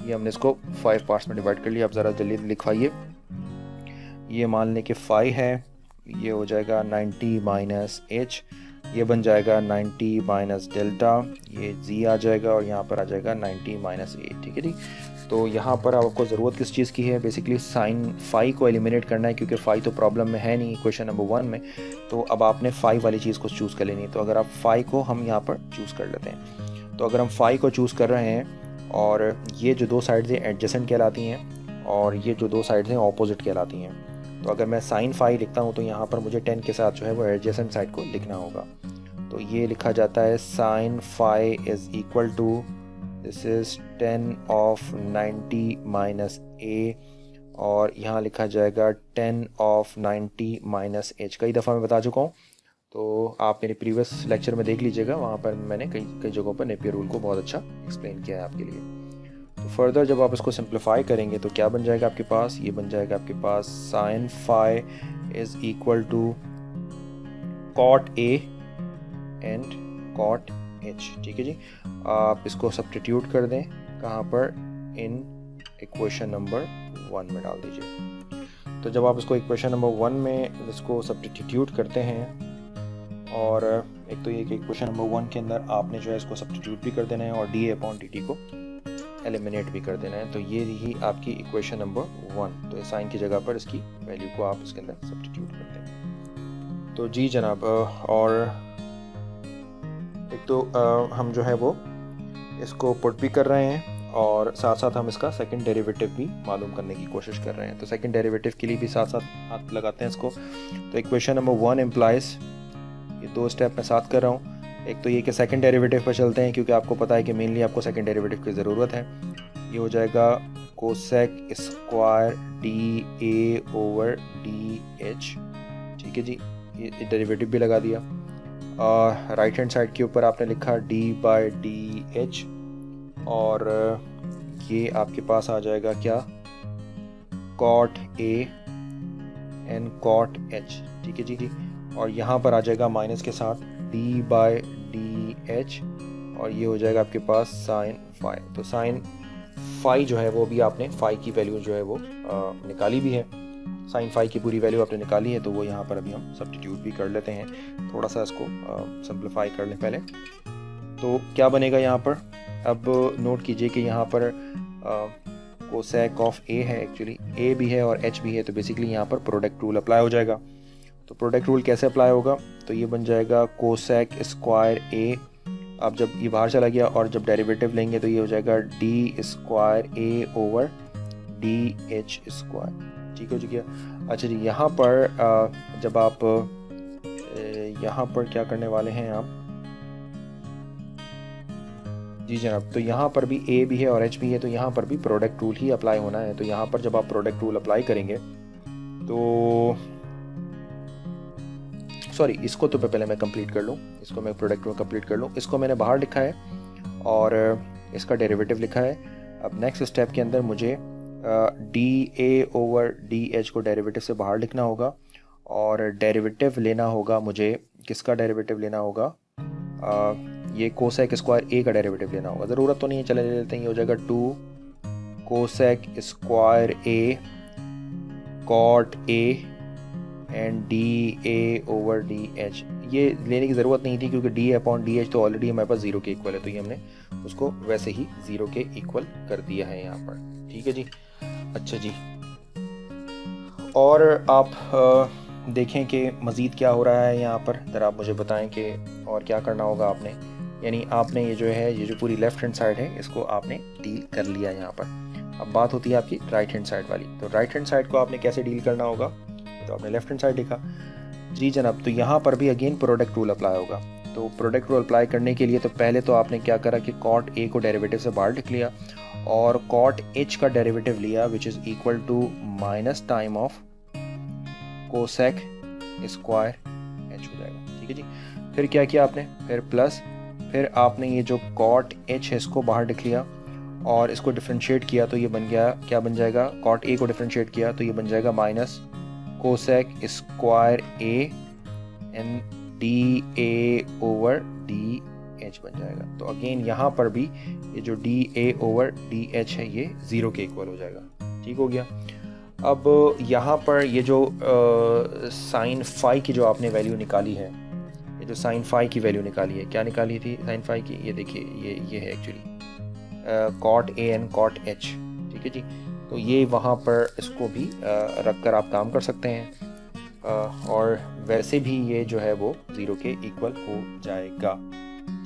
ये हमने इसको 5 पार्ट्स में डिवाइड कर लिया। अब ज़रा जल्दी लिखवाइए। ये मान लें कि 5 है, ये हो जाएगा 90 माइनस एच, ये बन जाएगा 90 माइनस डेल्टा, ये जी आ जाएगा, और यहाँ पर आ जाएगा 90 माइनस ए। ठीक है जी। तो यहाँ पर आपको ज़रूरत किस चीज़ की है? बेसिकली साइन फाई को एलिमिनेट करना है, क्योंकि फाई तो प्रॉब्लम में है नहीं क्वेश्चन नंबर 1 में। तो अब आपने फाई वाली चीज़ को चूज़ कर लेनी है। तो अगर आप फाई को हम यहाँ पर चूज़ कर लेते हैं, तो अगर हम फाई को चूज़ कर रहे हैं, और ये जो दो साइड्स हैं एडजेसेंट कहलाती हैं, और ये जो दो साइड्स हैं ऑपोजिट कहलाती हैं। तो अगर मैं साइन फाई लिखता हूँ तो यहाँ पर मुझे 10 के साथ जो है वो एडजेसेंट साइड को लिखना होगा। तो ये लिखा जाता है sine phi is equal to, this is 10 of 90 minus A, और यहाँ लिखा जाएगा 10 ऑफ 90 माइनस एच। कई दफ़ा मैं बता चुका हूँ, तो आप मेरे प्रीवियस लेक्चर में देख लीजिएगा, वहाँ पर मैंने कई जगहों पर नेपियर रूल को बहुत अच्छा एक्सप्लेन किया है आपके लिए। तो फर्दर जब आप इसको सिंप्लीफाई करेंगे तो क्या बन जाएगा आपके पास? ये बन जाएगा आपके पास sine phi is equal to cot A and cot H. ठीक है जी। आप इसको सब्स्टिट्यूट कर दें, कहाँ पर? इन इक्वेशन नंबर 1 में डाल दीजिए। तो जब आप इसको इक्वेशन नंबर 1 में इसको सब्स्टिट्यूट करते हैं, और एक तो ये कि इक्वेशन नंबर 1 के अंदर आपने जो है इसको सब्स्टिट्यूट भी कर देना है और डी अपॉन डी टी को एलिमिनेट भी कर देना है। तो ये रही आपकी इक्वेशन नंबर 1। तो साइन की जगह पर इसकी वैल्यू को आप इसके अंदर सब्स्टिट्यूट कर दें। तो जी जनाब, और एक तो हम जो है वो इसको पुट भी कर रहे हैं, और साथ साथ हम इसका सेकंड डेरिवेटिव भी मालूम करने की कोशिश कर रहे हैं। तो सेकंड डेरिवेटिव के लिए भी साथ साथ हाथ लगाते हैं इसको। तो इक्वेशन नंबर 1 इम्प्लाइज, ये 2 स्टेप मैं साथ कर रहा हूँ। एक तो ये कि सेकंड डेरिवेटिव पर चलते हैं, क्योंकि आपको पता है कि मेनली आपको सेकंड डेरिवेटिव की ज़रूरत है। ये हो जाएगा cosec square D A over D H. ठीक है जी, ये डेरिवेटिव भी लगा दिया। राइट हैंड साइड के ऊपर आपने लिखा डी बाई डी एच, और ये आपके पास आ जाएगा क्या? Cot A and cot H. ठीक है जी। और यहाँ पर आ जाएगा माइनस के साथ डी बाई डी एच, और ये हो जाएगा आपके पास साइन फाई। तो साइन फाई जो है वो भी आपने फाई की वैल्यू जो है वो निकाली भी है। साइन फाई की पूरी वैल्यू आपने निकाली है, तो वो यहाँ पर अभी हम सब्स्टिट्यूट भी कर लेते हैं। थोड़ा सा इसको सिंप्लीफाई कर लें पहले। तो क्या बनेगा यहाँ पर? अब नोट कीजिए कि यहाँ पर कोसेक ऑफ ए है, एक्चुअली ए भी है और एच भी है, तो बेसिकली यहाँ पर प्रोडक्ट रूल अप्लाई हो जाएगा। तो प्रोडक्ट रूल कैसे अप्लाई होगा? तो ये बन जाएगा कोसेक स्क्वायर ए। अब जब ये बाहर चला गया और जब डेरिवेटिव लेंगे तो ये हो जाएगा डी स्क्वायर ए ओवर डी एच स्क्वायर। ठीक हो गया। अच्छा जी, यहाँ पर जब आप यहाँ पर क्या करने वाले हैं आप, जी जनाब, तो यहाँ पर भी ए भी है और एच भी है, तो यहाँ पर भी प्रोडक्ट रूल ही अप्लाई होना है। तो यहाँ पर जब आप प्रोडक्ट रूल अप्लाई करेंगे तो सॉरी, इसको तो पहले मैं कंप्लीट कर लूँ, इसको मैं प्रोडक्ट रूल कंप्लीट कर लूँ। इसको मैंने बाहर लिखा है और इसका डेरिवेटिव लिखा है। अब नेक्स्ट स्टेप के अंदर मुझे D A over D H को डेरिवेटिव से बाहर लिखना होगा और डेरिवेटिव लेना होगा मुझे, किसका डेरिवेटिव लेना होगा, ये कोसेक स्क्वायर ए का डेरिवेटिव लेना होगा। ज़रूरत तो नहीं है, चले ले लेते हैं। ये हो जाएगा 2 cosec square A cot A and D A over D H. ये लेने की ज़रूरत नहीं थी क्योंकि डी अपॉन डी एच तो ऑलरेडी हमारे पास 0 के इक्वल है, तो ये हमने उसको वैसे ही 0 के इक्वल कर दिया है यहाँ पर। ठीक है जी, अच्छा जी। और आप देखें कि मज़ीद क्या हो रहा है यहाँ पर, ज़रा आप मुझे बताएं कि और क्या करना होगा आपने। यानी आपने ये जो है, ये जो पूरी लेफ़्ट हैंड साइड है, इसको आपने डील कर लिया यहाँ पर। अब बात होती है आपकी राइट हैंड साइड वाली। तो राइट हैंड साइड को आपने कैसे डील करना होगा, तो आपने लेफ्ट हैंड साइड लिखा, जी जनाब। तो यहाँ पर भी अगेन प्रोडक्ट रूल अप्लाई होगा। तो प्रोडक्ट रूल अप्लाई करने के लिए तो पहले तो आपने क्या करा कि कॉट ए को डेरिवेटिव से बाहर लिख लिया और कॉट एच का डेरिवेटिव लिया which is equal to minus time of cosec square H हो जाएगा। ठीक है जी। फिर क्या किया आपने, फिर प्लस, फिर आपने ये जो कॉट एच है इसको बाहर लिख लिया और इसको डिफ्रेंशिएट किया तो ये बन गया, क्या बन जाएगा, कॉट ए को डिफ्रेंशिएट किया तो ये बन जाएगा minus cosec square A and D A over D H बन जाएगा। तो अगेन यहाँ पर भी ये जो D A over D H है ये 0 के इक्वल हो जाएगा। ठीक हो गया। अब यहाँ पर ये जो साइन फाई की जो आपने वैल्यू निकाली है, ये जो साइन फाई की वैल्यू निकाली है, क्या निकाली थी साइन फाई की, ये देखिए ये है actually cot A and cot H. ठीक है जी। तो ये वहाँ पर इसको भी रख कर आप काम कर सकते हैं और वैसे भी ये जो है वो 0 के इक्वल हो जाएगा।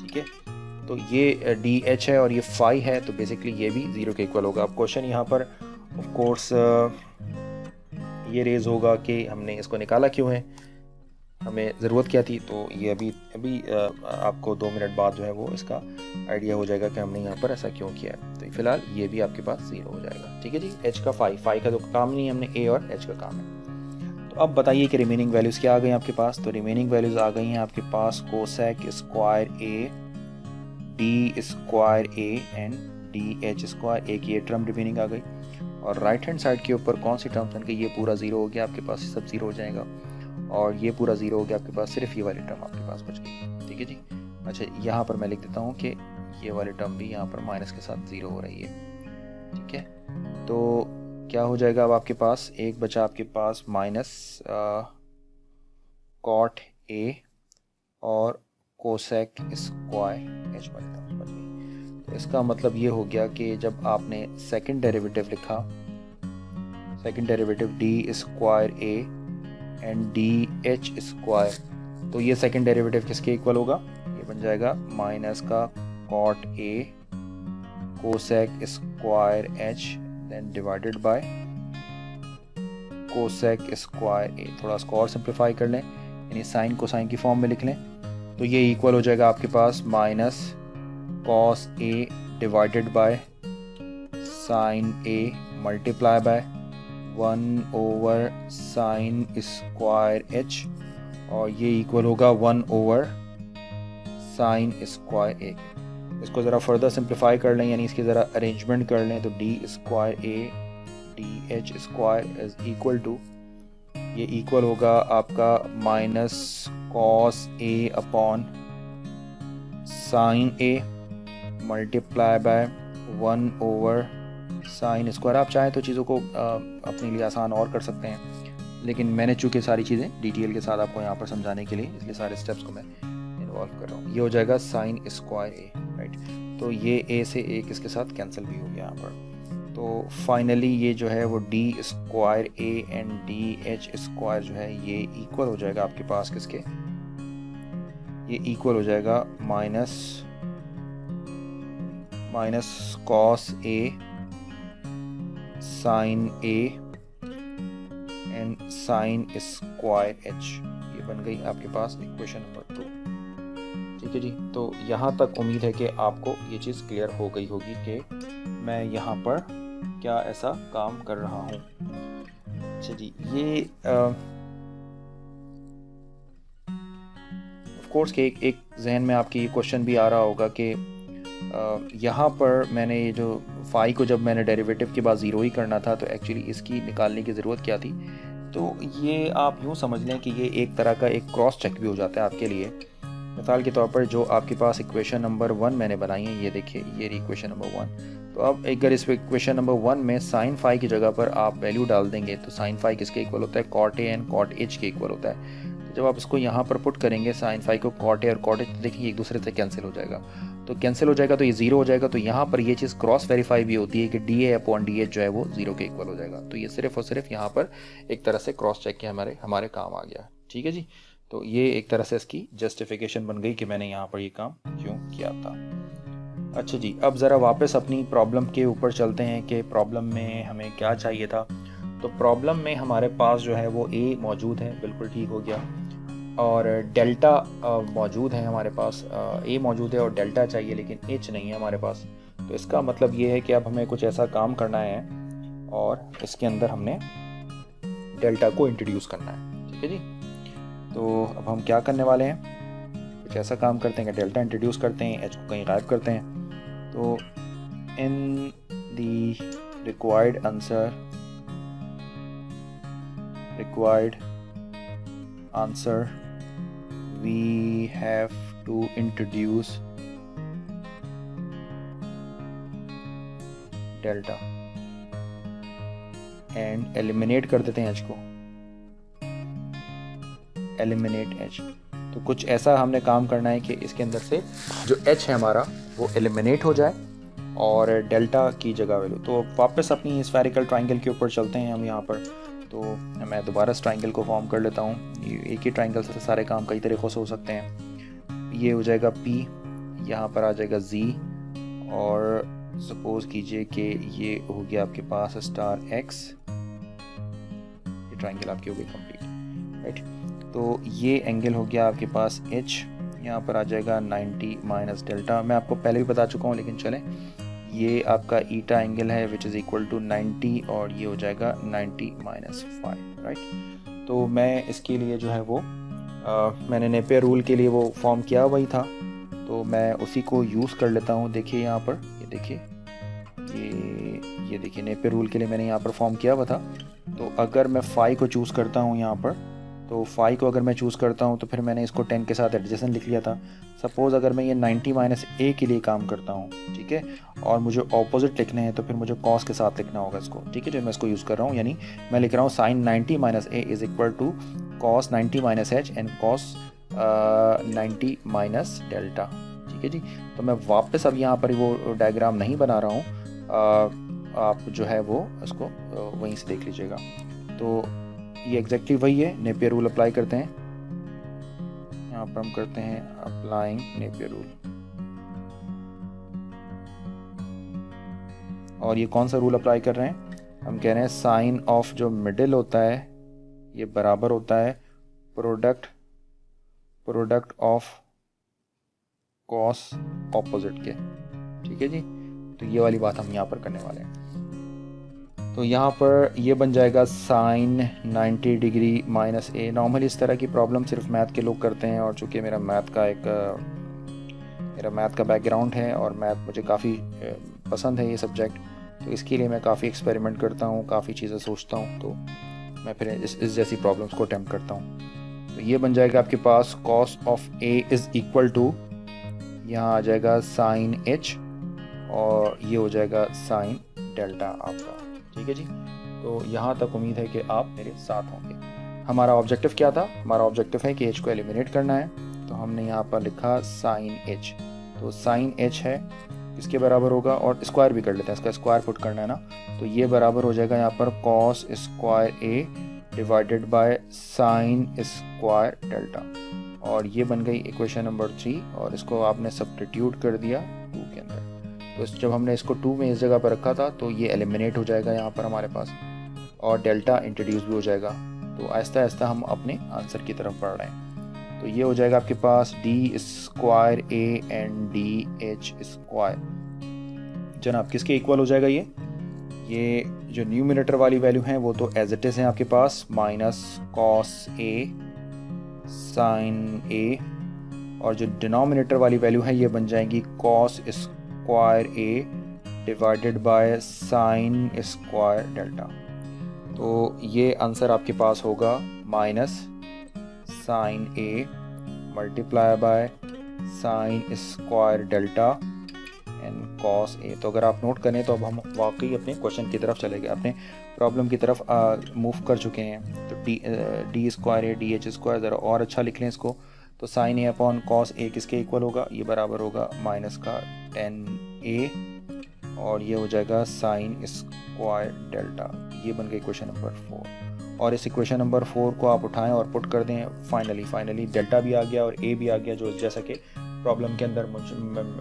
ठीक है। तो ये डी एच है और ये फाई है, तो बेसिकली ये भी 0 के इक्वल होगा। अब क्वेश्चन यहाँ पर ऑफ कोर्स ये रेज होगा कि हमने इसको निकाला क्यों है, हमें ज़रूरत क्या थी। तो ये अभी आपको 2 मिनट बाद जो है वो इसका आइडिया हो जाएगा कि हमने यहाँ पर ऐसा क्यों किया है। तो फ़िलहाल ये भी आपके पास 0 हो जाएगा। ठीक है जी। एच का फाई का तो काम नहीं है, हमने ए और एच का काम है। तो अब बताइए कि रिमेनिंग वैल्यूज़ क्या आ गई आपके पास। तो रिमेनिंग वैल्यूज़ आ गई हैं आपके पास cosec square A D square A and D H square A की ये टर्म रिमेनिंग आ गई। और राइट हैंड साइड के ऊपर कौन सी टर्म्स हैं, ये पूरा 0 हो गया आपके पास, सब 0 हो जाएगा और ये पूरा 0 हो गया आपके पास, सिर्फ ये वाली टर्म आपके पास बच गई। ठीक है जी। अच्छा, यहाँ पर मैं लिख देता हूँ कि ये वाली टर्म भी यहाँ पर माइनस के साथ 0 हो रही है। ठीक है। तो क्या हो जाएगा अब आपके पास, एक बचा आपके पास माइनस कॉट ए और कोसेक स्क्वायर एच वाली टर्म बच गई। तो इसका मतलब ये हो गया कि जब आपने सेकंड डेरिवेटिव लिखा, second derivative D square A and D H square, तो ये सेकंड डेरिवेटिव किसके इक्वल होगा, ये बन जाएगा माइनस का cot A cosec square H then divided by cosec square A. थोड़ा इसको और सिंप्लीफाई कर लें, यानी साइन को साइन की फॉर्म में लिख लें, तो ये इक्वल हो जाएगा आपके पास minus cos A divided by sine A multiply by 1 over sine square H और ये इक्वल होगा 1 ओवर साइन स्क्वायर ए। इसको ज़रा फर्दर सिंप्लीफाई कर लें, यानी इसकी ज़रा अरेंजमेंट कर लें, तो D square A D H square is equal to, ये इक्वल होगा आपका minus cos A upon sine A multiply by 1 over sine square. आप चाहें तो चीज़ों को अपने लिए आसान और कर सकते हैं, लेकिन मैंने चूँकि सारी चीज़ें डिटेल के साथ आपको यहाँ पर समझाने के लिए, इसलिए सारे स्टेप्स को मैं इन्वॉल्व कर रहा हूँ। ये हो जाएगा साइन स्क्वायर ए, राइट। तो ये ए से एक इसके साथ कैंसिल भी हो गया यहाँ पर। तो फाइनली ये जो है वो D square A and D H square जो है ये इक्वल हो जाएगा आपके पास किसके, ये इक्वल हो जाएगा minus cos A sine A and sine square H, ये बन गई आपके पास इक्वेशन नंबर 2। ठीक है जी, तो यहाँ तक उम्मीद है कि आपको ये चीज़ क्लियर हो गई होगी कि मैं यहाँ पर क्या ऐसा काम कर रहा हूँ। अच्छा जी, ये ऑफ कोर्स के एक जहन में आपके ये क्वेश्चन भी आ रहा होगा कि यहाँ पर मैंने ये जो फाई को जब मैंने डेरिवेटिव के बाद ज़ीरो ही करना था तो एक्चुअली इसकी निकालने की ज़रूरत क्या थी। तो ये आप यूँ समझ लें कि ये एक तरह का एक क्रॉस चेक भी हो जाता है आपके लिए। मिसाल के तौर पर जो आपके पास इक्वेशन नंबर 1 मैंने बनाई है, ये देखिए, ये इक्वेशन नंबर 1। तो अब अगर इस इक्वेशन नंबर 1 में साइन फाई की जगह पर आप वैल्यू डाल देंगे तो साइन फाई किसके इक्वल होता है, cot A and cot H के इक्वल होता है। तो जब आप इसको यहाँ पर पुट करेंगे साइन फाई को कॉट ए और कॉट एच, देखिए एक दूसरे से कैंसिल हो जाएगा। तो कैंसिल हो जाएगा तो ये ज़ीरो हो जाएगा। तो यहाँ पर ये चीज़ क्रॉस वेरीफाई भी होती है कि D A upon D H जो है वो ज़ीरो के इक्वल हो जाएगा। तो ये सिर्फ और सिर्फ यहाँ पर एक तरह से क्रॉस चेक के हमारे काम आ गया। ठीक है जी, तो ये एक तरह से इसकी जस्टिफिकेशन बन गई कि मैंने यहाँ पर ये काम क्यों किया था। अच्छा जी, अब ज़रा वापस अपनी प्रॉब्लम के ऊपर चलते हैं कि प्रॉब्लम में हमें क्या चाहिए था। तो प्रॉब्लम में हमारे पास जो है वो ए मौजूद है, बिल्कुल ठीक हो गया, और डेल्टा मौजूद है हमारे पास। ए मौजूद है और डेल्टा चाहिए लेकिन एच नहीं है हमारे पास। तो इसका मतलब ये है कि अब हमें कुछ ऐसा काम करना है और इसके अंदर हमने डेल्टा को इंट्रोड्यूस करना है। ठीक है जी, तो अब हम क्या करने वाले हैं, कुछ ऐसा काम करते हैं कि डेल्टा इंट्रोड्यूस करते हैं, एच को कहीं गायब करते हैं। तो in the required answer we have to introduce delta and eliminate कर देते हैं h को, eliminate h। तो कुछ ऐसा हमने काम करना है कि इसके अंदर से जो h है हमारा वो एलिमिनेट हो जाए और डेल्टा की जगह वैल्यू। तो वापस अपनी स्फेरिकल ट्राइंगल के ऊपर चलते हैं हम यहाँ पर। तो मैं दोबारा इस ट्राइंगल को फॉर्म कर लेता हूँ। एक ही ट्राइंगल से सारे काम कई तरीक़ों से हो सकते हैं। ये हो जाएगा P, यहाँ पर आ जाएगा Z, और सपोज कीजिए कि ये हो गया आपके पास स्टार X। ये ट्राइंगल आपकी हो गई कंप्लीट, राइट। तो ये एंगल हो गया आपके पास H, यहाँ पर आ जाएगा 90 माइनस डेल्टा। मैं आपको पहले भी बता चुका हूँ लेकिन चलें, ये आपका ईटा एंगल है विच इज़ इक्वल टू 90, और ये हो जाएगा 90 माइनस 5, राइट। तो मैं इसके लिए जो है वो मैंने नेपियर रूल के लिए वो फॉर्म किया वही था, तो मैं उसी को यूज़ कर लेता हूँ। देखिए यहाँ पर, ये देखिए, ये देखिए नेपियर रूल के लिए मैंने यहाँ पर फॉर्म किया हुआ था। तो अगर मैं फाई को चूज़ करता हूँ यहाँ पर, तो फाई को अगर मैं चूज़ करता हूँ तो फिर मैंने इसको 10 के साथ एडजेसेंट लिख लिया था। सपोज़ अगर मैं ये 90 माइनस ए के लिए काम करता हूँ, ठीक है, और मुझे ऑपोजिट लिखने हैं तो फिर मुझे कॉस के साथ लिखना होगा इसको। ठीक है, जो मैं इसको यूज़ कर रहा हूँ, यानी मैं लिख रहा हूँ sine 90 minus A is equal to cos 90 minus H and cos 90 minus delta. ठीक है जी, तो मैं वापस अब यहाँ पर वो डायग्राम नहीं बना रहा हूँ, आप जो है वो इसको वहीं से देख लीजिएगा। तो ये एग्जैक्टली वही है, नेपियर रूल अप्लाई करते हैं। यहाँ पर हम करते हैं अप्लाइंग नेपियर रूल, और ये कौन सा रूल अप्लाई कर रहे हैं, हम कह रहे हैं साइन ऑफ जो मिडिल होता है ये बराबर होता है प्रोडक्ट ऑफ कॉस ऑपोजिट के। ठीक है जी, तो ये वाली बात हम यहाँ पर करने वाले हैं। तो यहाँ पर ये बन जाएगा साइन 90 डिग्री माइनस ए। नॉर्मली इस तरह की प्रॉब्लम सिर्फ मैथ के लोग करते हैं, और चूँकि मेरा मैथ का बैकग्राउंड है और मैथ मुझे काफ़ी पसंद है ये सब्जेक्ट, तो इसके लिए मैं काफ़ी एक्सपेरिमेंट करता हूँ, काफ़ी चीज़ें सोचता हूँ, तो मैं फिर इस जैसी प्रॉब्लम्स को अटैम्प्ट करता हूँ। तो ये बन जाएगा आपके पास cos of A is equal to, यहाँ आ जाएगा साइन एच, और ये हो जाएगा साइन डेल्टा आपका। ठीक है जी, तो यहाँ तक उम्मीद है कि आप मेरे साथ होंगे। हमारा ऑब्जेक्टिव क्या था, हमारा ऑब्जेक्टिव है कि एच को एलिमिनेट करना है। तो हमने यहाँ पर लिखा साइन एच, तो साइन एच है इसके बराबर होगा, और स्क्वायर भी कर लेते हैं, इसका स्क्वायर पुट करना है ना, तो ये बराबर हो जाएगा यहाँ पर cos square A divided by sine square delta, और ये बन गई इक्वेशन नंबर 3, और इसको आपने सब्स्टिट्यूट कर दिया 2 के अंदर। तो जब हमने इसको 2 में इस जगह पर रखा था तो ये एलिमिनेट हो जाएगा यहाँ पर हमारे पास, और डेल्टा इंट्रोड्यूस भी हो जाएगा। तो आहिस्ता आहिस्ता हम अपने आंसर की तरफ बढ़ रहे हैं। तो ये हो जाएगा आपके पास D square A and D H square जनाब किसके इक्वल हो जाएगा। ये जो न्यूमरेटर वाली वैल्यू है वो तो एज इट इज़ है आपके पास, minus cos A sine A, और जो डिनोमिनेटर वाली वैल्यू है ये बन जाएगी cos square A divided by sine square delta. तो ये आंसर आपके पास होगा minus sine A multiply by sine square delta and cos A. तो अगर आप नोट करें तो अब हम वाकई अपने क्वेश्चन की तरफ चले गए, अपने प्रॉब्लम की तरफ मूव कर चुके हैं। तो D square A D H square, ज़रा और अच्छा लिख लें इसको। तो sign A upon cos A किसके इक्वल होगा, ये बराबर होगा माइनस का टेन ए, और ये हो जाएगा साइन स्क्वायर डेल्टा। ये बन गई इक्वेशन नंबर 4। और इस इक्वेशन नंबर 4 को आप उठाएं और पुट कर दें। फाइनली डेल्टा भी आ गया और ए भी आ गया, जो जैसा कि प्रॉब्लम के अंदर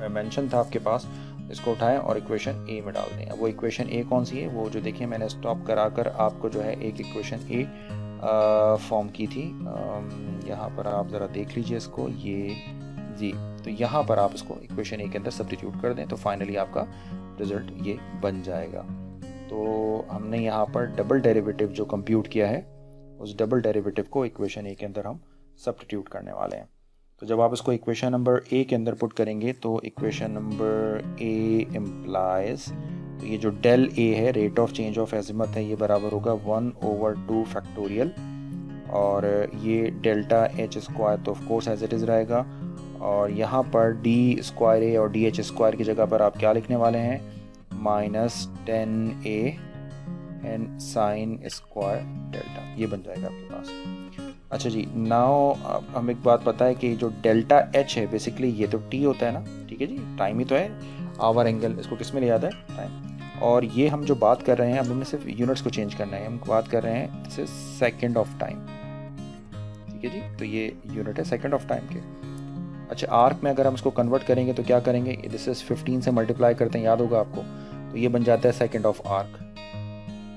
मेंशन था आपके पास। इसको उठाएं और इक्वेशन ए में डाल दें। अब वो इक्वेशन ए कौन सी है, वो जो देखिए मैंने स्टॉप कराकर आपको जो है एक इक्वेशन ए फॉर्म की थी। यहाँ पर आप ज़रा देख लीजिए इसको, ये जी। तो यहाँ पर आप इसको इक्वेशन ए के अंदर सब्स्टिट्यूट कर दें तो फाइनली आपका रिजल्ट ये बन जाएगा। तो हमने यहाँ पर डबल डेरिवेटिव जो कंप्यूट किया है, उस डबल डेरिवेटिव को इक्वेशन ए के अंदर हम सब्स्टिट्यूट करने वाले हैं। तो जब आप इसको इक्वेशन नंबर ए के अंदर पुट करेंगे तो इक्वेशन नंबर ए इम्प्लाइज, तो ये जो डेल ए है, rate of change of azimuth है, ये बराबर होगा 1/2 फैक्टोरियल, और ये डेल्टा एच स्क्वायर तो of course as it is रहेगा। और यहाँ पर डी स्क्वायर ए और डी एच स्क्वायर की जगह पर आप क्या लिखने वाले हैं, minus 10a and sine square delta. ये बन जाएगा आपके पास। अच्छा जी, नाउ हम एक बात पता है कि जो डेल्टा एच है बेसिकली ये तो टी होता है ना, ठीक है जी, टाइम ही तो है, आवर एंगल, इसको किस में ले आता है, टाइम। और ये हम जो बात कर रहे हैं, अब हमें सिर्फ यूनिट्स को चेंज करना है। हम बात कर रहे हैं this is second of time, ठीक है जी। तो ये यूनिट है सेकेंड ऑफ टाइम के। अच्छा, आर्क में अगर हम इसको कन्वर्ट करेंगे तो क्या करेंगे, दिस इज 15 से मल्टीप्लाई करते हैं, याद होगा आपको। तो ये बन जाता है सेकेंड ऑफ आर्क।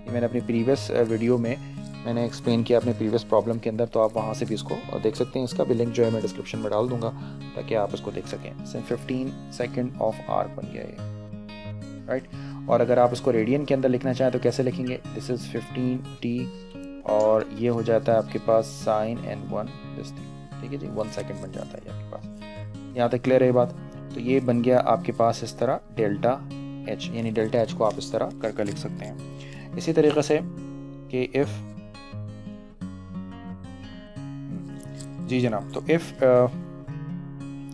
ये मैंने अपनी प्रीवियस वीडियो में मैंने एक्सप्लेन किया अपने प्रीवियस प्रॉब्लम के अंदर, तो आप वहाँ से भी इसको देख सकते हैं। इसका भी लिंक जो है मैं डिस्क्रिप्शन में डाल दूंगा ताकि आप इसको देख सकें। 15 सेकेंड ऑफ आर्क बन गया ये, राइट। और अगर आप इसको रेडियन के अंदर लिखना चाहें तो कैसे लिखेंगे, दिस इज 15t, और ये हो जाता है आपके पास साइन एंड 1 दिस थिंग, ठीक है जी, 1 सेकेंड बन जाता है ये आपके पास। यहाँ तक क्लियर है बात। तो ये बन गया आपके पास इस तरह डेल्टा एच, यानी डेल्टा एच को आप इस तरह कर लिख सकते हैं। इसी तरीके से कि इफ़, जी जनाब, तो इफ़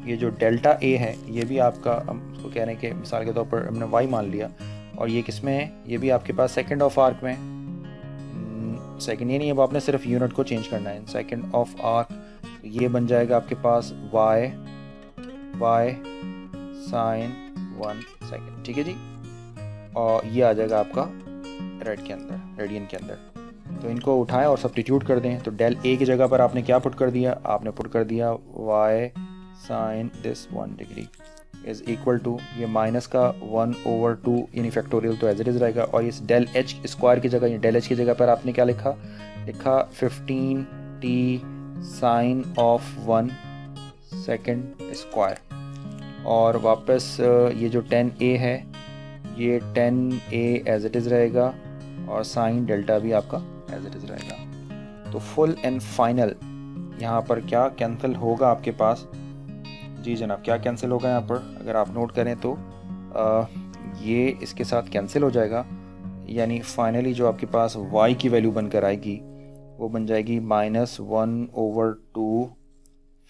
ये जो डेल्टा ए है ये भी आपका, हम उसको कह रहे हैं कि मिसाल के तौर पर हमने वाई मान लिया, और ये किस में है, ये भी आपके पास सेकंड ऑफ आर्क में, सेकंड ये नहीं, अब आपने सिर्फ यूनिट को चेंज करना है, सेकंड ऑफ आर्क। तो ये बन जाएगा आपके पास वाई साइन 1 सेकेंड, ठीक है जी। और ये आ जाएगा आपका रेडियन के अंदर। तो इनको उठाएं और सब्स्टिट्यूट कर दें। तो डेल ए की जगह पर आपने क्या पुट कर दिया, आपने पुट कर दिया Y sine this 1 degree is equal to, ये माइनस का 1/2 यानी फैक्टोरियल तो एज इट इज रहेगा। और इस डेल एच स्क्वायर की जगह, डेल एच की जगह पर आपने क्या लिखा 15t sign of 1 second square. और वापस ये जो 10a है ये 10a एज इट इज़ रहेगा, और साइन डेल्टा भी आपका एज इट इज़ रहेगा। तो फुल एंड फाइनल यहाँ पर क्या कैंसिल होगा आपके पास, जी जनाब, क्या कैंसिल होगा यहाँ पर, अगर आप नोट करें तो ये इसके साथ कैंसिल हो जाएगा। यानी फाइनली जो आपके पास y की वैल्यू बनकर आएगी वो बन जाएगी -1/2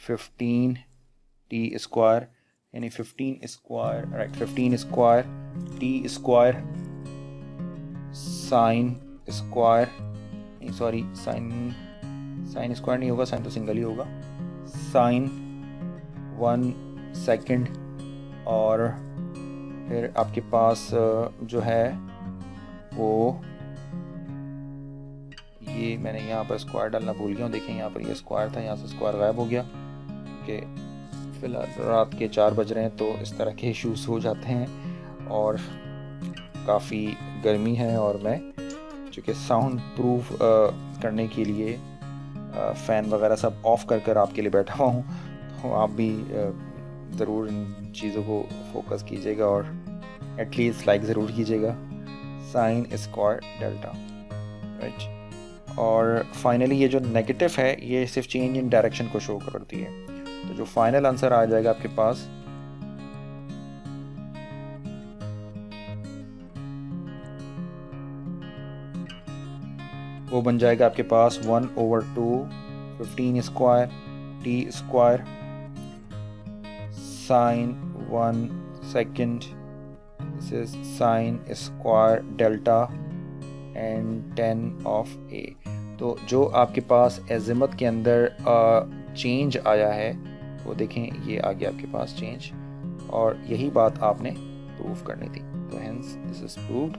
15t स्क्वायर, यानी 15 square, right, 15 square t square sine square, नहीं सॉरी, साइन स्क्वायर नहीं होगा, साइन तो सिंगल ही होगा, साइन 1 सेकेंड। और फिर आपके पास जो है वो, ये मैंने यहाँ पर स्क्वायर डालना भूल गया हूँ, देखें यहाँ पर ये स्क्वायर था, यहाँ से स्क्वायर गायब हो गया क्योंकि फिलहाल रात के 4 बज रहे हैं, तो इस तरह के इश्यूज हो जाते हैं और काफ़ी गर्मी है और मैं चूँकि साउंड प्रूफ करने के लिए फ़ैन वगैरह सब ऑफ़ कर कर आपके लिए बैठा हुआ हूँ, तो आप भी ज़रूर इन चीज़ों को फोकस कीजिएगा और एटलीस्ट लाइक ज़रूर कीजिएगा। Sign square delta, right. और फाइनली ये जो नेगेटिव है ये सिर्फ चेंज इन डायरेक्शन को शो करती है। तो जो फाइनल आंसर आ जाएगा आपके पास वो बन जाएगा आपके पास 1/2 15 square T square sine 1 second, this is sine square delta and 10 of A. तो जो आपके पास एजिमथ के अंदर चेंज आया है वो देखें, ये आ गया आपके पास चेंज, और यही बात आपने प्रूव करनी थी। तो हेंस दिस इज प्रूव्ड।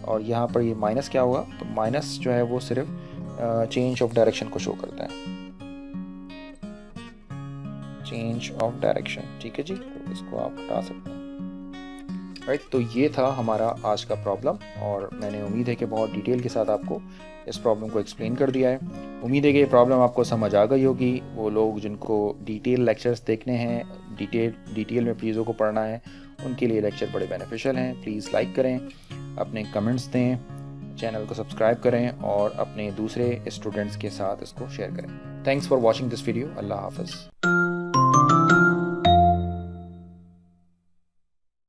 और यहाँ पर ये माइनस क्या हुआ, तो माइनस जो है वो सिर्फ चेंज ऑफ डायरेक्शन को शो करता है, चेंज ऑफ डायरेक्शन, ठीक है जी। तो इसको आप हटा सकते हैं, राइट। तो ये था हमारा आज का प्रॉब्लम, और मैंने उम्मीद है कि बहुत डिटेल के साथ आपको इस प्रॉब्लम को एक्सप्लेन कर दिया है। उम्मीद है कि ये प्रॉब्लम आपको समझ आ गई होगी। वो लोग जिनको डिटेल लेक्चर्स देखने हैं, डिटेल में चीज़ों को पढ़ना है, उनके लिए लेक्चर बड़े बेनिफिशियल हैं। प्लीज़ लाइक करें, अपने कमेंट्स दें, चैनल को सब्सक्राइब करें और अपने दूसरे स्टूडेंट्स के साथ इसको शेयर करें। Thanks for watching this video. अल्लाह हाफ़िज़।